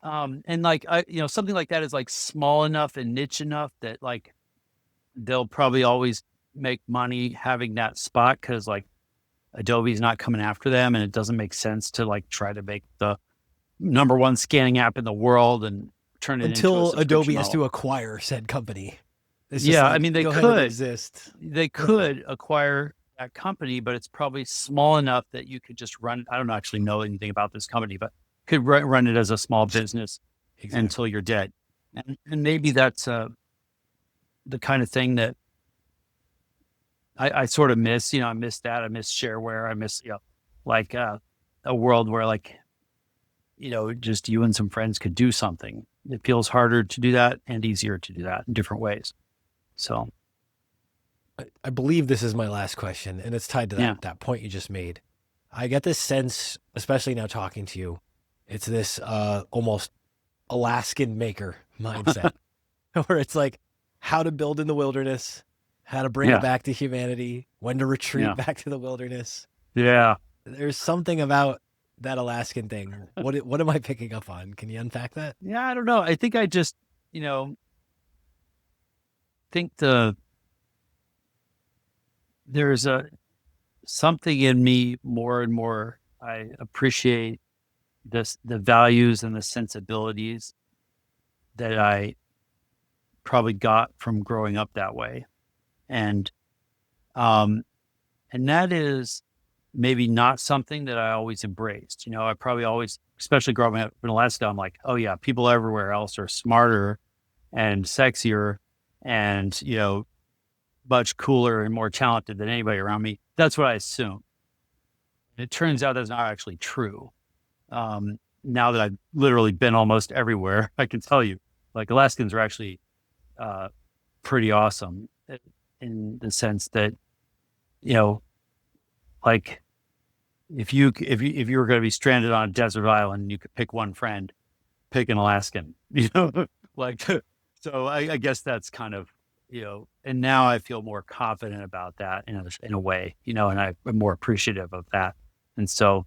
like, something like that is like small enough and niche enough that like they'll probably always make money having that spot, because like Adobe's not coming after them, and it doesn't make sense to like try to make the number one scanning app in the world and turn it until into a Adobe has model. to acquire said company. It's Yeah, like, I mean, they go ahead and could. exist. They could acquire that company, but it's probably small enough that you could just run. I don't actually know anything about this company, but could run it as a small business until you're dead. And maybe that's the kind of thing that I sort of miss, I miss that. I miss shareware. I miss, like a world where like, just you and some friends could do something. It feels harder to do that and easier to do that in different ways. So I believe this is my last question, and it's tied to that point you just made. I get this sense, especially now talking to you, it's this almost Alaskan maker mindset where it's like how to build in the wilderness, how to bring it back to humanity, when to retreat back to the wilderness. Yeah. There's something about that Alaskan thing. What am I picking up on? Can you unpack that? Yeah, I don't know. I think I just, think there's something in me more and more. I appreciate the values and the sensibilities that I probably got from growing up that way. And that is maybe not something that I always embraced. I probably always, especially growing up in Alaska, I'm like, oh yeah, people everywhere else are smarter and sexier and, much cooler and more talented than anybody around me. That's what I assume. It turns out that's not actually true. Now that I've literally been almost everywhere, I can tell you, like Alaskans are actually pretty awesome in the sense that, like if you were going to be stranded on a desert island and you could pick one friend, pick an Alaskan, like, so I guess that's kind of, and now I feel more confident about that in a way, and I'm more appreciative of that. And so,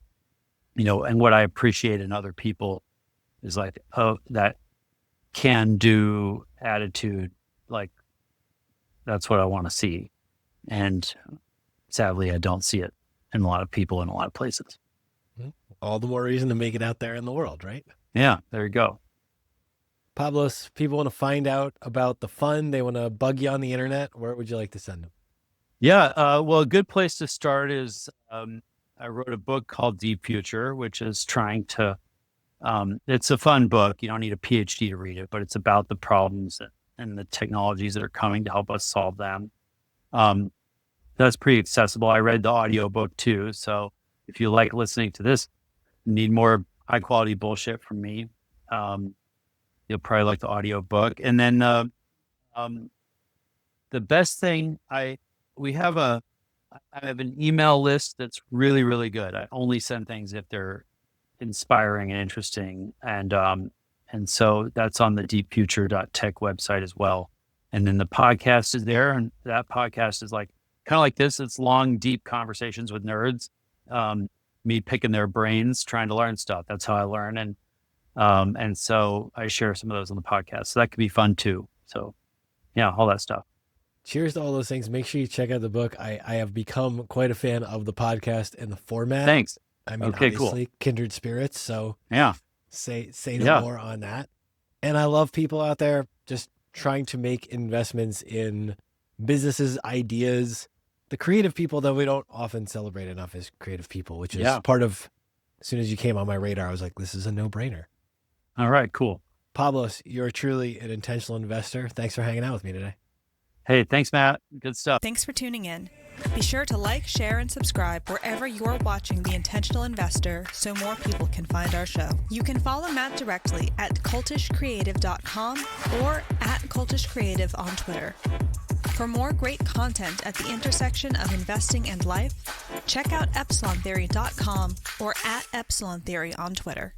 and what I appreciate in other people is like, oh, that can do attitude, like that's what I want to see. And sadly, I don't see it in a lot of people in a lot of places. All the more reason to make it out there in the world, right? Yeah, there you go. Pablos, people want to find out about the fund. They want to bug you on the internet. Where would you like to send them? Yeah, well, a good place to start is I wrote a book called Deep Future, which is trying to, it's a fun book. You don't need a PhD to read it, but it's about the problems and the technologies that are coming to help us solve them. That's pretty accessible. I read the audio book too. So if you like listening to this, need more high quality bullshit from me, you'll probably like the audio book. And then the best thing, I have an email list that's really, really good. I only send things if they're inspiring and interesting. And so that's on the deepfuture.tech website as well. And then the podcast is there. And that podcast is like, kind of like this. It's long, deep conversations with nerds, me picking their brains, trying to learn stuff. That's how I learn. And so I share some of those on the podcast. So that could be fun too. So yeah, all that stuff. Cheers to all those things. Make sure you check out the book. I have become quite a fan of the podcast and the format. Thanks. I mean, okay, obviously, cool. Kindred spirits. So yeah, say no more on that. And I love people out there just trying to make investments in businesses, ideas, the creative people that we don't often celebrate enough as creative people, which is part of, as soon as you came on my radar, I was like, this is a no-brainer. All right, cool. Pablos, you're truly an intentional investor. Thanks for hanging out with me today. Hey, thanks, Matt. Good stuff. Thanks for tuning in. Be sure to like, share, and subscribe wherever you're watching The Intentional Investor so more people can find our show. You can follow Matt directly at cultishcreative.com or at cultishcreative on Twitter. For more great content at the intersection of investing and life, check out epsilontheory.com or at epsilontheory on Twitter.